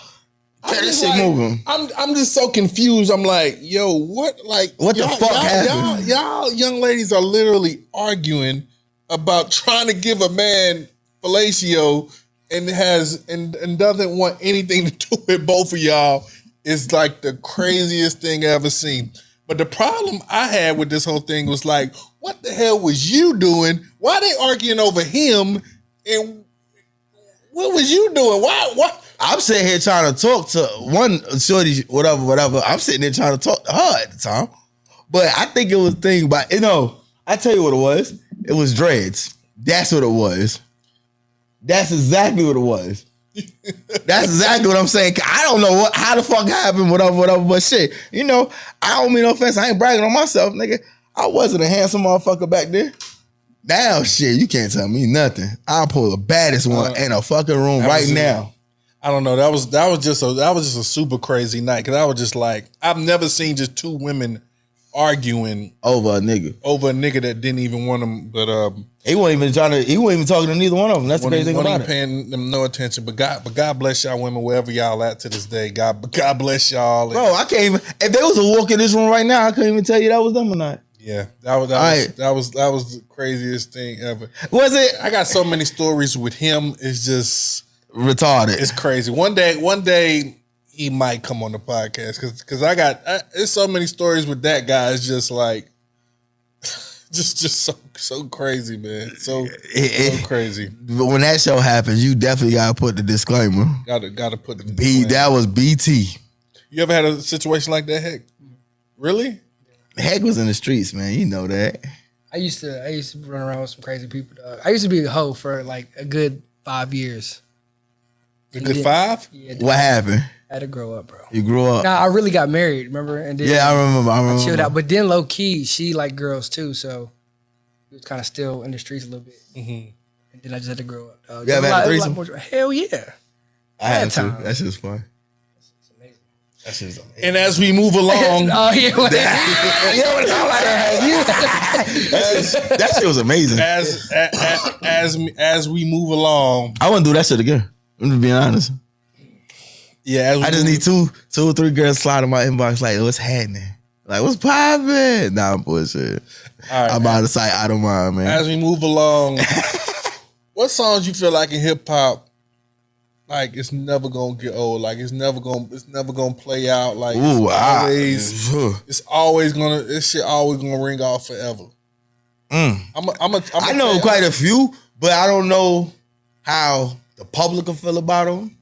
This shit moving. I'm just so confused. I'm like, yo, what? Like, what the fuck happened? Y'all young ladies are literally arguing about trying to give a man fellatio and doesn't want anything to do with both of y'all. Is like the craziest thing I ever seen. But the problem I had with this whole thing was like, what the hell was you doing? Why they arguing over him? And what was you doing? Why? I'm sitting here trying to talk to one shorty, whatever. I'm sitting there trying to talk to her at the time. But I think it was a thing about, I tell you what it was. It was dreads. That's what it was. That's exactly what it was. That's exactly what I'm saying. I don't know how the fuck happened, whatever, but shit, I don't mean no offense. I ain't bragging on myself, nigga. I wasn't a handsome motherfucker back then. Now, shit, you can't tell me nothing. I'll pull the baddest one in a fucking room right now. I don't know. That was just a super crazy night because I was just like, I've never seen just 2 women arguing over a nigga that didn't even want them, but he wasn't even talking to neither one of them. That's the crazy thing about it. Paying them no attention. But God bless y'all women wherever y'all at to this day. God bless y'all. Bro, I can't even. If there was a walk in this room right now, I couldn't even tell you that was them or not. Yeah, that was the craziest thing ever. Was it? I got so many stories with him. It's just retarded. It's crazy. One day he might come on the podcast because there's so many stories with that guy. It's just like. Just so crazy, man. So crazy. But when that show happens, you definitely gotta put the disclaimer. Gotta put the disclaimer. That was BT. You ever had a situation like that, Heck? Really? Heck was in the streets, man. You know that. I used to run around with some crazy people, dog. I used to be a hoe for like a good 5 years. A good 5? Yeah. What happened? I had to grow up, bro. You grew up? Nah, I really got married, remember? And then I remember. I chilled out. But then low key, she liked girls too, so it was kind of still in the streets a little bit. Mm-hmm. And then I just had to grow up, dog. You ever had a threesome? Hell yeah. I had to. That's just fun. That's amazing. That's just amazing. And as we move along. Oh, yeah. You know what I'm talking That shit was amazing. As we move along. I wouldn't do that shit again. I'm just being honest. Yeah, I just need two or three girls slide in my inbox like, what's happening? Like, what's poppin'? Nah, I'm bullshit. Right, I'm out of sight, out of mind, man. As we move along, what songs you feel like in hip hop, like it's never gonna get old, like it's never gonna play out, like this shit always gonna ring off forever. I know quite a few, but I don't know how the public will feel about them.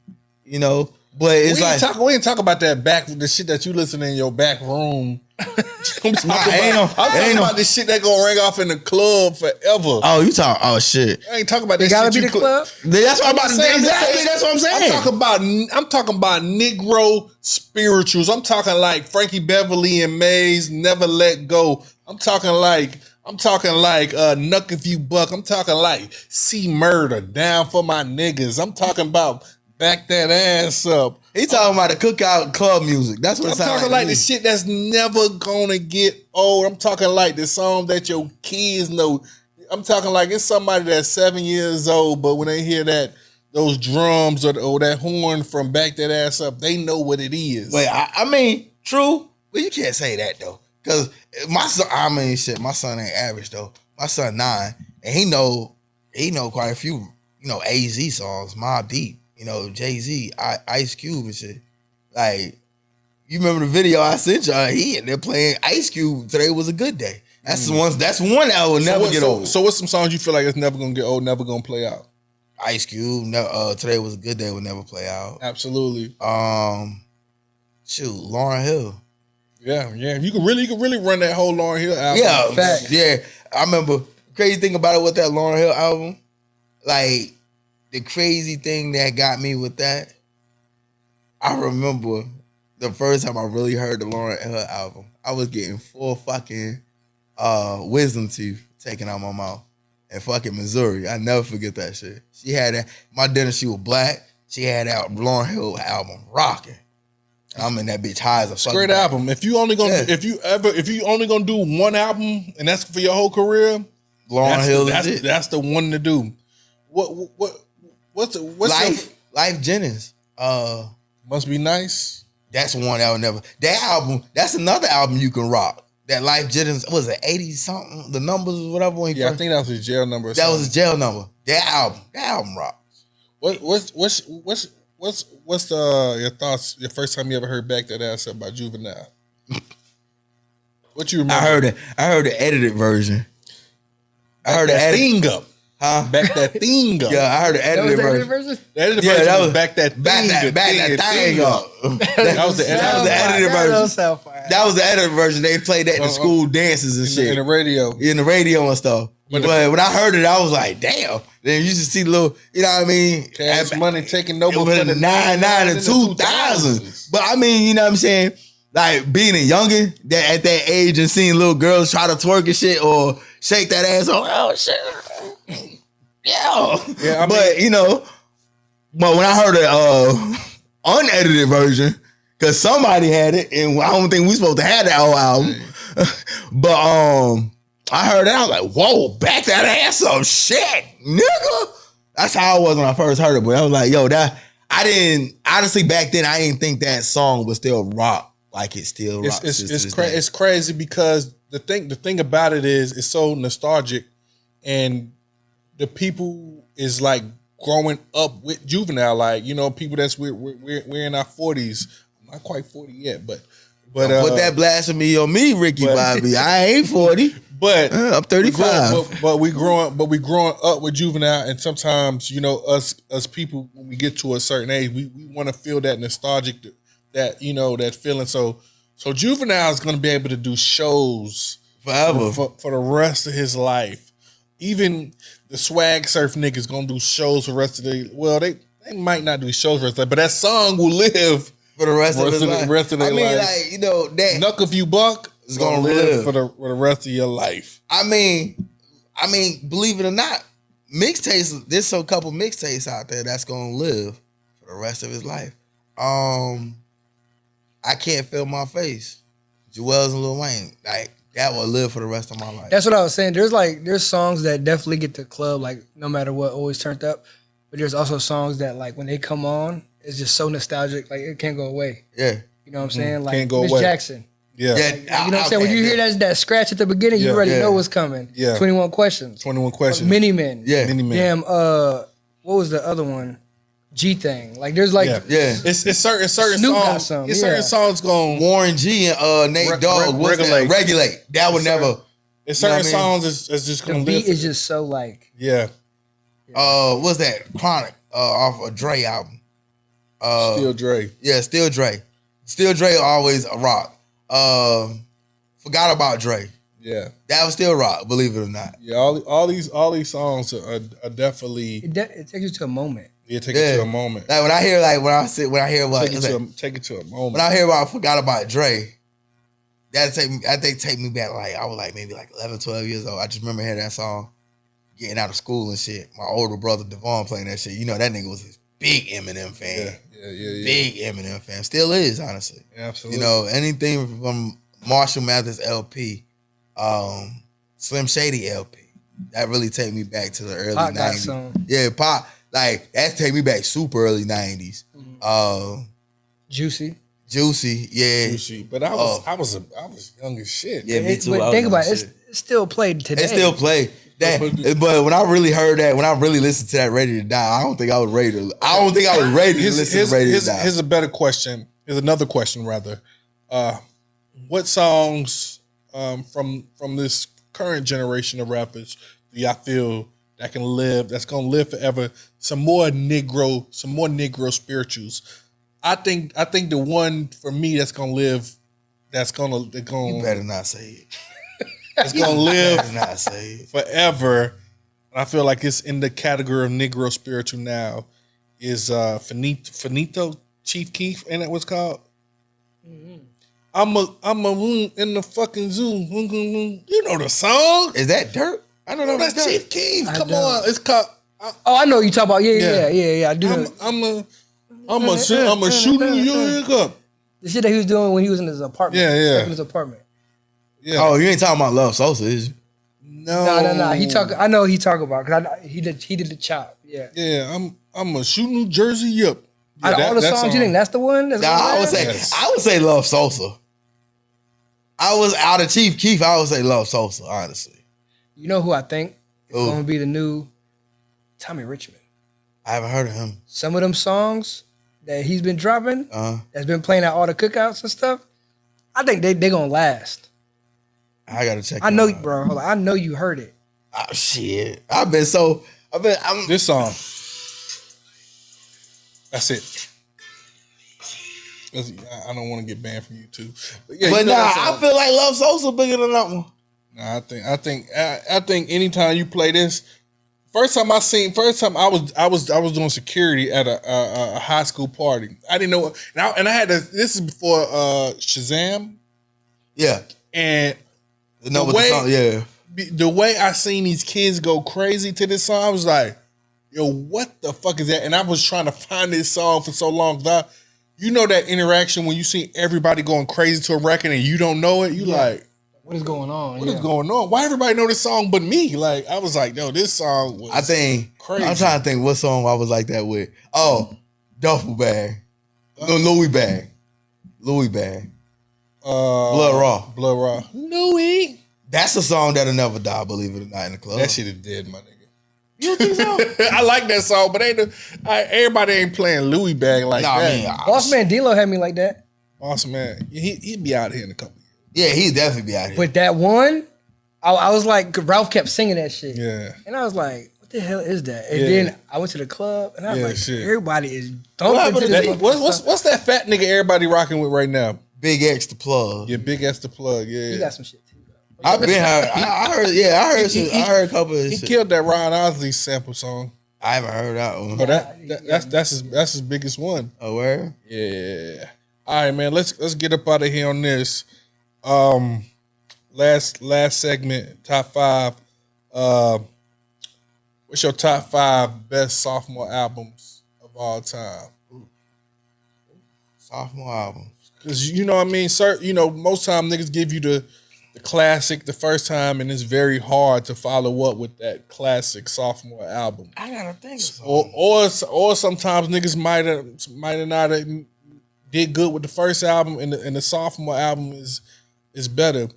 You know. But it's we ain't talk about the shit that you listen in your back room. I'm talking about this shit that gonna ring off in the club forever. Oh, you talk? Oh shit! I ain't talking about that. Gotta be the club. That's what I'm about to say. Exactly. That's what I'm saying. I'm talking about Negro spirituals. I'm talking like Frankie Beverly and Mays, Never Let Go. I'm talking like Nuck If You Buck. I'm talking like See Murder, Down for My Niggas. I'm talking about Back That Ass Up. He talking about the cookout club music. That's what I'm talking like the shit that's never gonna get old. I'm talking like the song that your kids know. I'm talking like it's somebody that's 7 years old, but when they hear those drums or that horn from Back That Ass Up, they know what it is. Wait, I mean, true, but you can't say that though, because my son ain't average though. My son 9, and he know he know quite a few, AZ songs, Mobb Deep, Jay-Z, Ice Cube and shit. Like, you remember the video I sent y'all? He and they're playing Ice Cube. Today Was a Good Day. That's one that will never get old. So what's some songs you feel like it's never gonna get old, never gonna play out? Ice Cube, Today Was a Good Day will never play out. Absolutely. Lauryn Hill. Yeah. You can really run that whole Lauryn Hill album. Yeah. I remember crazy thing about it with that Lauryn Hill album. Like the crazy thing that got me with that, I remember the first time I really heard the Lauryn Hill album, I was getting full fucking wisdom teeth taken out my mouth in fucking Missouri. I never forget that shit. She had that. My dinner, she was black. She had that Lauryn Hill album rocking. I'm in that bitch high as a fucking great album. If you only gonna do one album and that's for your whole career, Lauryn Hill is it. That's the one to do. What's Life Jennings. Must Be Nice. That's one that would never. That album. That's another album you can rock. That Life Jennings was it 80 something? The numbers or whatever. I think that was his jail number. That was his jail number. That album rocks. What's your thoughts? Your first time you ever heard Back That Ass Up by Juvenile? What you remember? I heard the edited version. Back that thing up. Huh? Back that thing up. Yeah, I heard the edited version. The edited version was back that thing up. That was the edited version. That was the edited version. They played that in the school dances and shit. In the radio. In the radio and stuff. But when I heard it, I was like, damn. Then you just see the little, you know what I mean? Cash Money taking over for the 99 and 2000. But I mean, you know what I'm saying? Like being a youngin' at that age and seeing little girls try to twerk and shit or shake that ass on, oh shit. Yeah. But but when I heard the unedited version, because somebody had it, and I don't think we supposed to have that whole album. But I heard it, I was like, whoa, back that ass up, shit, nigga. That's how I was when I first heard it. But I was like, yo, honestly, back then, I didn't think that song would still rock like it still rocks. It's crazy because the thing about it is it's so nostalgic, and the people is like growing up with Juvenile, like, people that's we're in our 40s. I'm not quite 40 yet, but put that blasphemy on me, Ricky Bobby. I ain't 40. But I'm 35. But we growing up with Juvenile, and sometimes us people, when we get to a certain age, we want to feel that nostalgic, that feeling. So Juvenile is going to be able to do shows forever for the rest of his life. Even the Swag Surf niggas going to do shows for the rest of their. Well, they might not do shows for the rest of their, but that song will live for the rest of their life. I mean, like that Knuck If You Buck is gonna live for the rest of your life. I mean, believe it or not, mixtapes. There's a couple mixtapes out there that's gonna live for the rest of his life. I Can't Feel My Face, Jewels and Lil Wayne, like that will live for the rest of my life. That's what I was saying. There's songs that definitely get to club, like no matter what, always turned up. But there's also songs that like when they come on, it's just so nostalgic, like it can't go away. Yeah, you know what I'm saying? Like can't go Miss away. Jackson. Yeah. Like, you know what I'm saying? When you hear that scratch at the beginning, you already know what's coming. Yeah. 21 Questions. 21 Questions. Mini Men. Yeah. Mini Men. Damn, what was the other one? G-Thing. Like there's like It's certain Snoop got songs. some, It's certain songs going Warren G and Nate Dogg. Regulate. That would never. It's certain songs is just gonna the beat live. is just so like What's that? Chronic off a Dre album. Still Dre. Yeah, Still Dre. Still Dre always a rock. Forgot About Dre. Yeah, that was still rock. Believe it or not. Yeah, all these songs are definitely. It takes you to a moment. Yeah, take it to a moment. Like when I hear about take it to a moment. When I hear about Forgot About Dre, that take me back. Like I was like maybe like 11, 12 years old. I just remember hearing that song, getting out of school and shit. My older brother Devon playing that shit. You know that nigga was his big Eminem fan. Yeah. Big Eminem fan. Still is, honestly. Yeah, absolutely. You know, anything from Marshall Mathers LP, Slim Shady LP, that really take me back to the early 90s. Yeah, Pop, like that take me back super early 90s. Juicy, yeah. Juicy. But I was young as shit. Yeah, me too. But think about it, it's still played today. It still play. But when I really heard that, when I really listened to that Ready to Die, I don't think I was ready to listen to Ready to Die. Here's a better question. Here's another question, rather. What songs from this current generation of rappers do y'all feel that's gonna live forever? Some more Negro spirituals. I think the one for me that's gonna live, You better not say it. It's gonna live Better not say it. forever. And I feel like it's in the category of Negro spiritual now. Is Finito Chief Keef, ain't that what's called? Mm-hmm. I'm a in the fucking zoo. You know the song? Is that Dirt? I don't know. That's Chief Keef. Come on, it's called. I know what you talk about. Yeah. I do. I'm a shooting your up. The shit that he was doing when he was in his apartment. Yeah. In his apartment. Yeah. Oh, you ain't talking about Love Sosa, is you? No. I know he talk about because he did the chop. Yeah. Yeah. I'm a shoot New Jersey up. Yeah, Out of all the songs, you think that's the one? I would say Love Sosa. I was out of Chief Keef. I would say Love Sosa, honestly. You know who I think is going to be the new Tommy Richmond? I haven't heard of him. Some of them songs that he's been dropping, that's been playing at all the cookouts and stuff, I think they going to last. I got to check I know, bro. Hold on. I know you heard it. Oh, shit. I'm this song. That's it. I don't want to get banned from YouTube. But I feel like Love Sosa bigger than that one. Nah, I think anytime you play this, first time I was doing security at a high school party. I didn't know, and I had to. This is before Shazam. Yeah, and the way I seen these kids go crazy to this song, I was like, yo, what the fuck is that? And I was trying to find this song for so long. You know that interaction when you see everybody going crazy to a record and you don't know it? You like, what is going on? What is going on? Why everybody know this song but me? Like, I was like, yo, this song was crazy. I'm trying to think what song I was like that with. Oh, Duffel Bag. No, Louis Bag. Blood Raw. Louis. That's a song that'll never die, believe it or not, in the club. That shit is dead, my nigga. You think so? I like that song, but everybody ain't playing Louis Bag like that. Boss Man D-Lo had me like that. Boss Man, he'd be out here in a couple years. Yeah, he'd definitely be out here. But that one, I was like, Ralph kept singing that shit. Yeah. And I was like, what the hell is that? And then I went to the club, and I was like, everybody is dumping to this. What's that fat nigga everybody rocking with right now? Big X the Plug. Yeah, Big X the Plug, yeah. He got some shit too. I heard a couple of his He shit. killed that Ron Osley sample song. I haven't heard that one. Oh, that's his biggest one. Oh, where? Yeah. All right, man. Let's get up out of here on this. Last segment, top 5. What's your top 5 best sophomore albums of all time? Sophomore albums. Because you know what I mean, sir. You know, most time niggas give you the classic the first time, and it's very hard to follow up with that classic sophomore album. I gotta think. Or sometimes niggas might have not did good with the first album, and the sophomore album is better.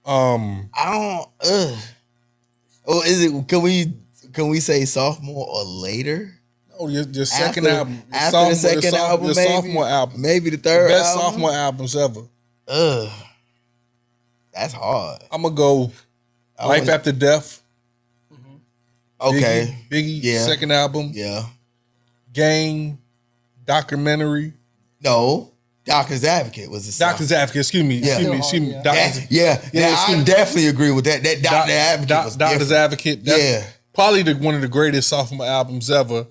I don't. Oh, is it? Can we say sophomore or later? Oh, your second album. After the second album, maybe. Sophomore album. Maybe the third best album? sophomore albums ever. That's hard. I'm going to go Life After Death. Okay. Biggie second album. Yeah. Gang, Documentary. No. Doctor's Advocate was the Doctor's Advocate, excuse me. I definitely agree with that. That Doctor Advocate was Doctor's Advocate. That's probably one of the greatest sophomore albums ever.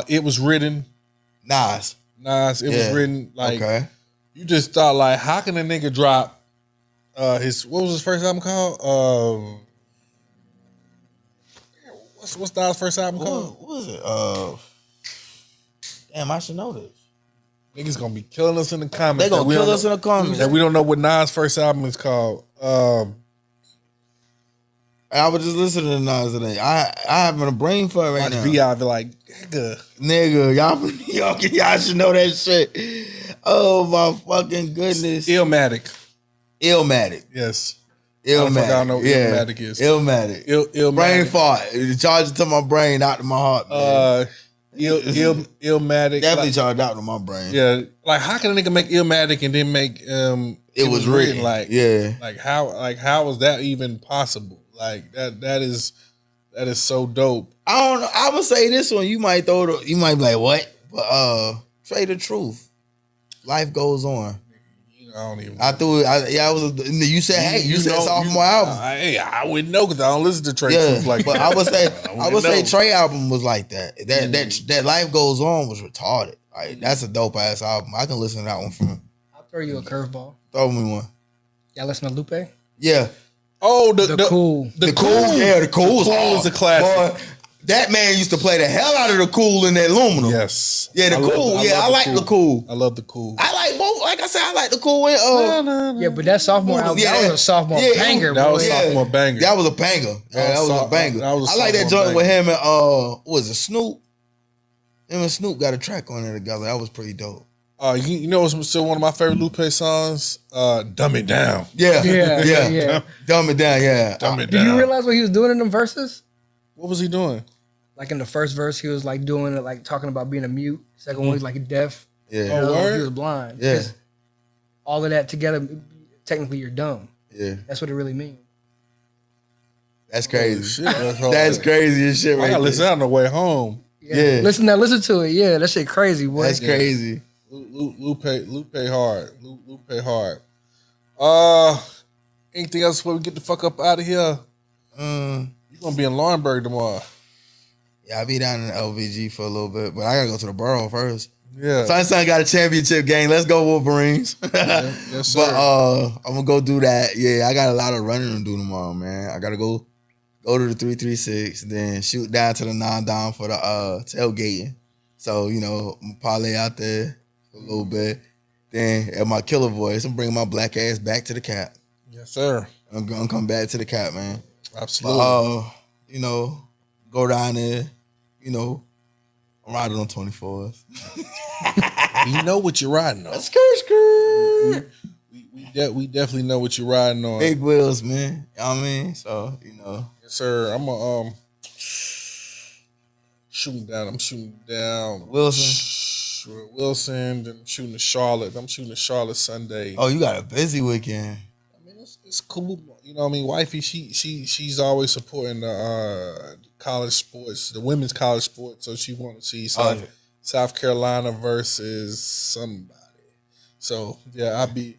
It was written. Nas. It was written like you just thought like, how can a nigga drop what was his first album called? What's Nas' first album called? What was it? Damn, I should know this. Niggas gonna be killing us in the comments. They gonna kill us in the comments. That we don't know what Nas' first album is called. I was just listening to Nas today. I having a brain fart right now. VI be like, nigga, y'all should know that shit. Oh my fucking goodness. Illmatic. Illmatic. Yes. Illmatic. I don't know what Illmatic is. Illmatic. Illmatic. Brain fart. The charge to my brain, out to my heart. Man. Illmatic. Definitely charged out to my brain. Yeah. Like, how can a nigga make Illmatic and then make It was written? Like, yeah. Like how was that even possible? Like that is so dope. I don't know. I would say this one. You might be like, what? But say the truth. Life goes on. I don't even. You said, hey, you said sophomore album. I wouldn't know because I don't listen to Trey. Yeah, like but that. I would say Trey album was like that. That Life Goes On was retarded. Like that's a dope ass album. I can listen to that one from. I'll throw you a curveball. Throw me one. Y'all listen to Lupe? Yeah. Oh, the Cool. The Cool. Yeah, the Cool is a classic. Boy, that man used to play the hell out of the Cool in that aluminum. Yes. Yeah, the Cool. I like the Cool. I love the Cool. I like both. Like I said, I like the Cool. Yeah, but that sophomore album, that was a sophomore banger. That was a sophomore banger. That was a banger. That was a banger. I like that joint with him and what was it, Snoop? Him and Snoop got a track on there together. That was pretty dope. You know what's still one of my favorite Lupe songs? Dumb It Down. Yeah. Dumb It Down, yeah. Dumb It Down. Did you realize what he was doing in them verses? What was he doing? Like in the first verse, he was like doing it, like talking about being a mute. Second one, he's like deaf. Yeah. He was blind. Yeah. All of that together, technically you're dumb. Yeah. That's what it really means. That's crazy. Shit, that's crazy as shit right I gotta listen on the way home. Yeah. Listen to it. Yeah, that shit crazy, boy. That's crazy. Lupe hard. Lupe hard. Anything else before we get the fuck up out of here? You gonna be in Laurinburg tomorrow. Yeah, I'll be down in the LVG for a little bit, but I gotta go to the borough first. Yeah. Sunshine got a championship game. Let's go Wolverines. Yes, sir. But I'm gonna go do that. Yeah, I got a lot of running to do tomorrow, man. I gotta go to the 336, then shoot down to the non-dom for the tailgating. So, I'm gonna parlay out there for a little bit. Then at my killer voice, I'm bringing my black ass back to the cap. Yes, sir. I'm gonna come back to the cap, man. Absolutely. But, go down there, I'm riding on 24s. You know what you're riding on. Skirt. We definitely know what you're riding on. Big wheels, man. You know what I mean? So, Yes, sir. I'm a shooting down. I'm shooting down Wilson. Then I'm shooting to Charlotte. I'm shooting to Charlotte Sunday. Oh, you got a busy weekend. I mean, it's cool. You know what I mean? Wifey, she's always supporting the college sports, the women's college sports. So she want to see South Carolina versus somebody. So yeah, I'll be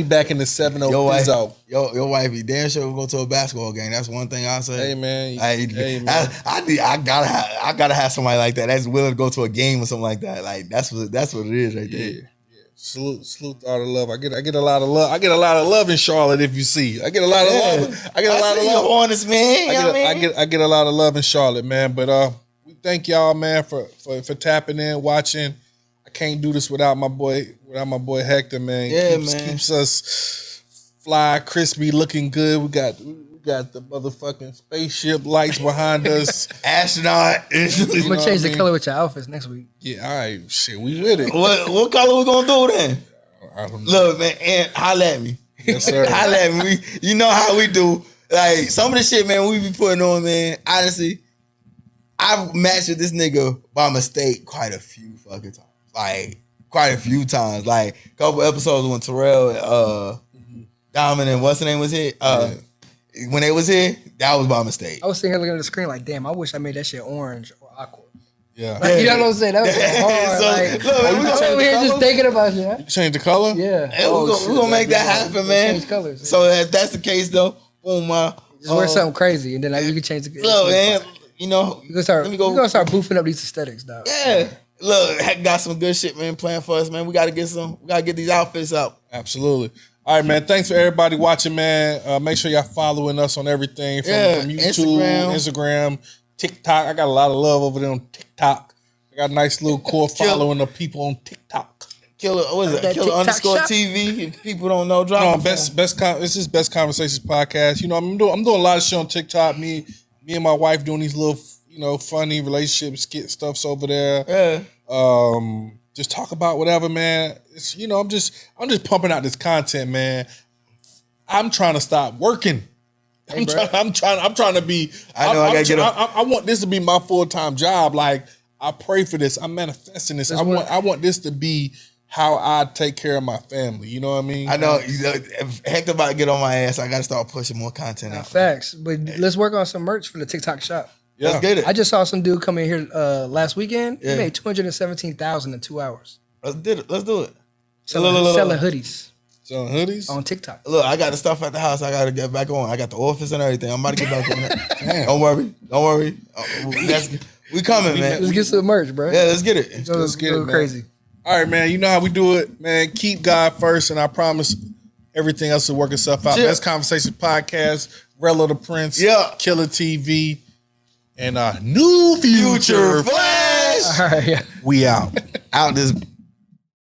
back in the 7-0 Pizzo. Your wifey damn sure will go to a basketball game. That's one thing I'll say. Hey man, I gotta have somebody like that that's willing to go to a game or something like that. Like that's what it is right there. Yeah. Salute all the love. I get a lot of love. I get a lot of love in Charlotte. If you see, I get a lot of love. I get a lot of love. Honest man. I get a lot of love in Charlotte, man. But we thank y'all, man, for tapping in, watching. I can't do this without my boy Hector, man. Keeps us fly, crispy, looking good. We got the motherfucking spaceship lights behind us. Astronaut. I'm gonna change the color with your outfits next week. Yeah, all right, shit, we with it. What color we gonna do then? I don't know. Look, man, and holla at me. Yes, sir. Holla at me. You know how we do. Like some of the shit, man, we be putting on, man. Honestly, I've matched with this nigga by mistake quite a few fucking times. Like quite a few times. Like a couple episodes when Terrell, Diamond, and what's the name was here. When they was here, that was by mistake. I was sitting here looking at the screen like, damn, I wish I made that shit orange or aqua. Yeah. Like, you know what I'm saying? That was hard. So, look, we over here just thinking about shit. You change the color? Yeah. Hey, we're gonna make that happen, man. Change colors. So if that's the case, though, boom, just wear something crazy, and then you can change the. Look, man, we're gonna start boofing up these aesthetics, dog. Yeah. Look, Heck got some good shit, man, playing for us, man. We gotta get these outfits up. Absolutely. All right, man. Thanks for everybody watching, man. Make sure y'all following us on everything from YouTube, Instagram, TikTok. I got a lot of love over there on TikTok. I got a nice little core following of people on TikTok. Killer, what is it? Killer _ TV. If people don't know, drop. This is Best Conversations podcast. I'm doing a lot of shit on TikTok. Me and my wife doing these little, funny relationship skit stuffs over there. Yeah. Just talk about whatever, man. It's, I'm just pumping out this content, man. I'm trying to stop working. Hey, I'm trying to be. I know I gotta get up. I want this to be my full-time job. Like, I pray for this. I'm manifesting this. I want this to be how I take care of my family. You know what I mean? I know. If Hector about to get on my ass, I got to start pushing more content out. Facts. But let's work on some merch for the TikTok shop. Yeah. Let's get it. I just saw some dude come in here last weekend. He made $217,000 in 2 hours. Let's do it. Selling hoodies. Selling hoodies on TikTok. Look, I got the stuff at the house. I got to get back on. I got the office and everything. I'm about to get back on that. Don't worry. We coming, man. Let's get some merch, bro. Yeah, let's get it. Let's get it, man. Crazy. All right, man. You know how we do it, man. Keep God first, and I promise everything else will work itself out. Best Conversation Podcast, Relo the Prince, Killa TV, and New Future Flash. All right, We out. Out this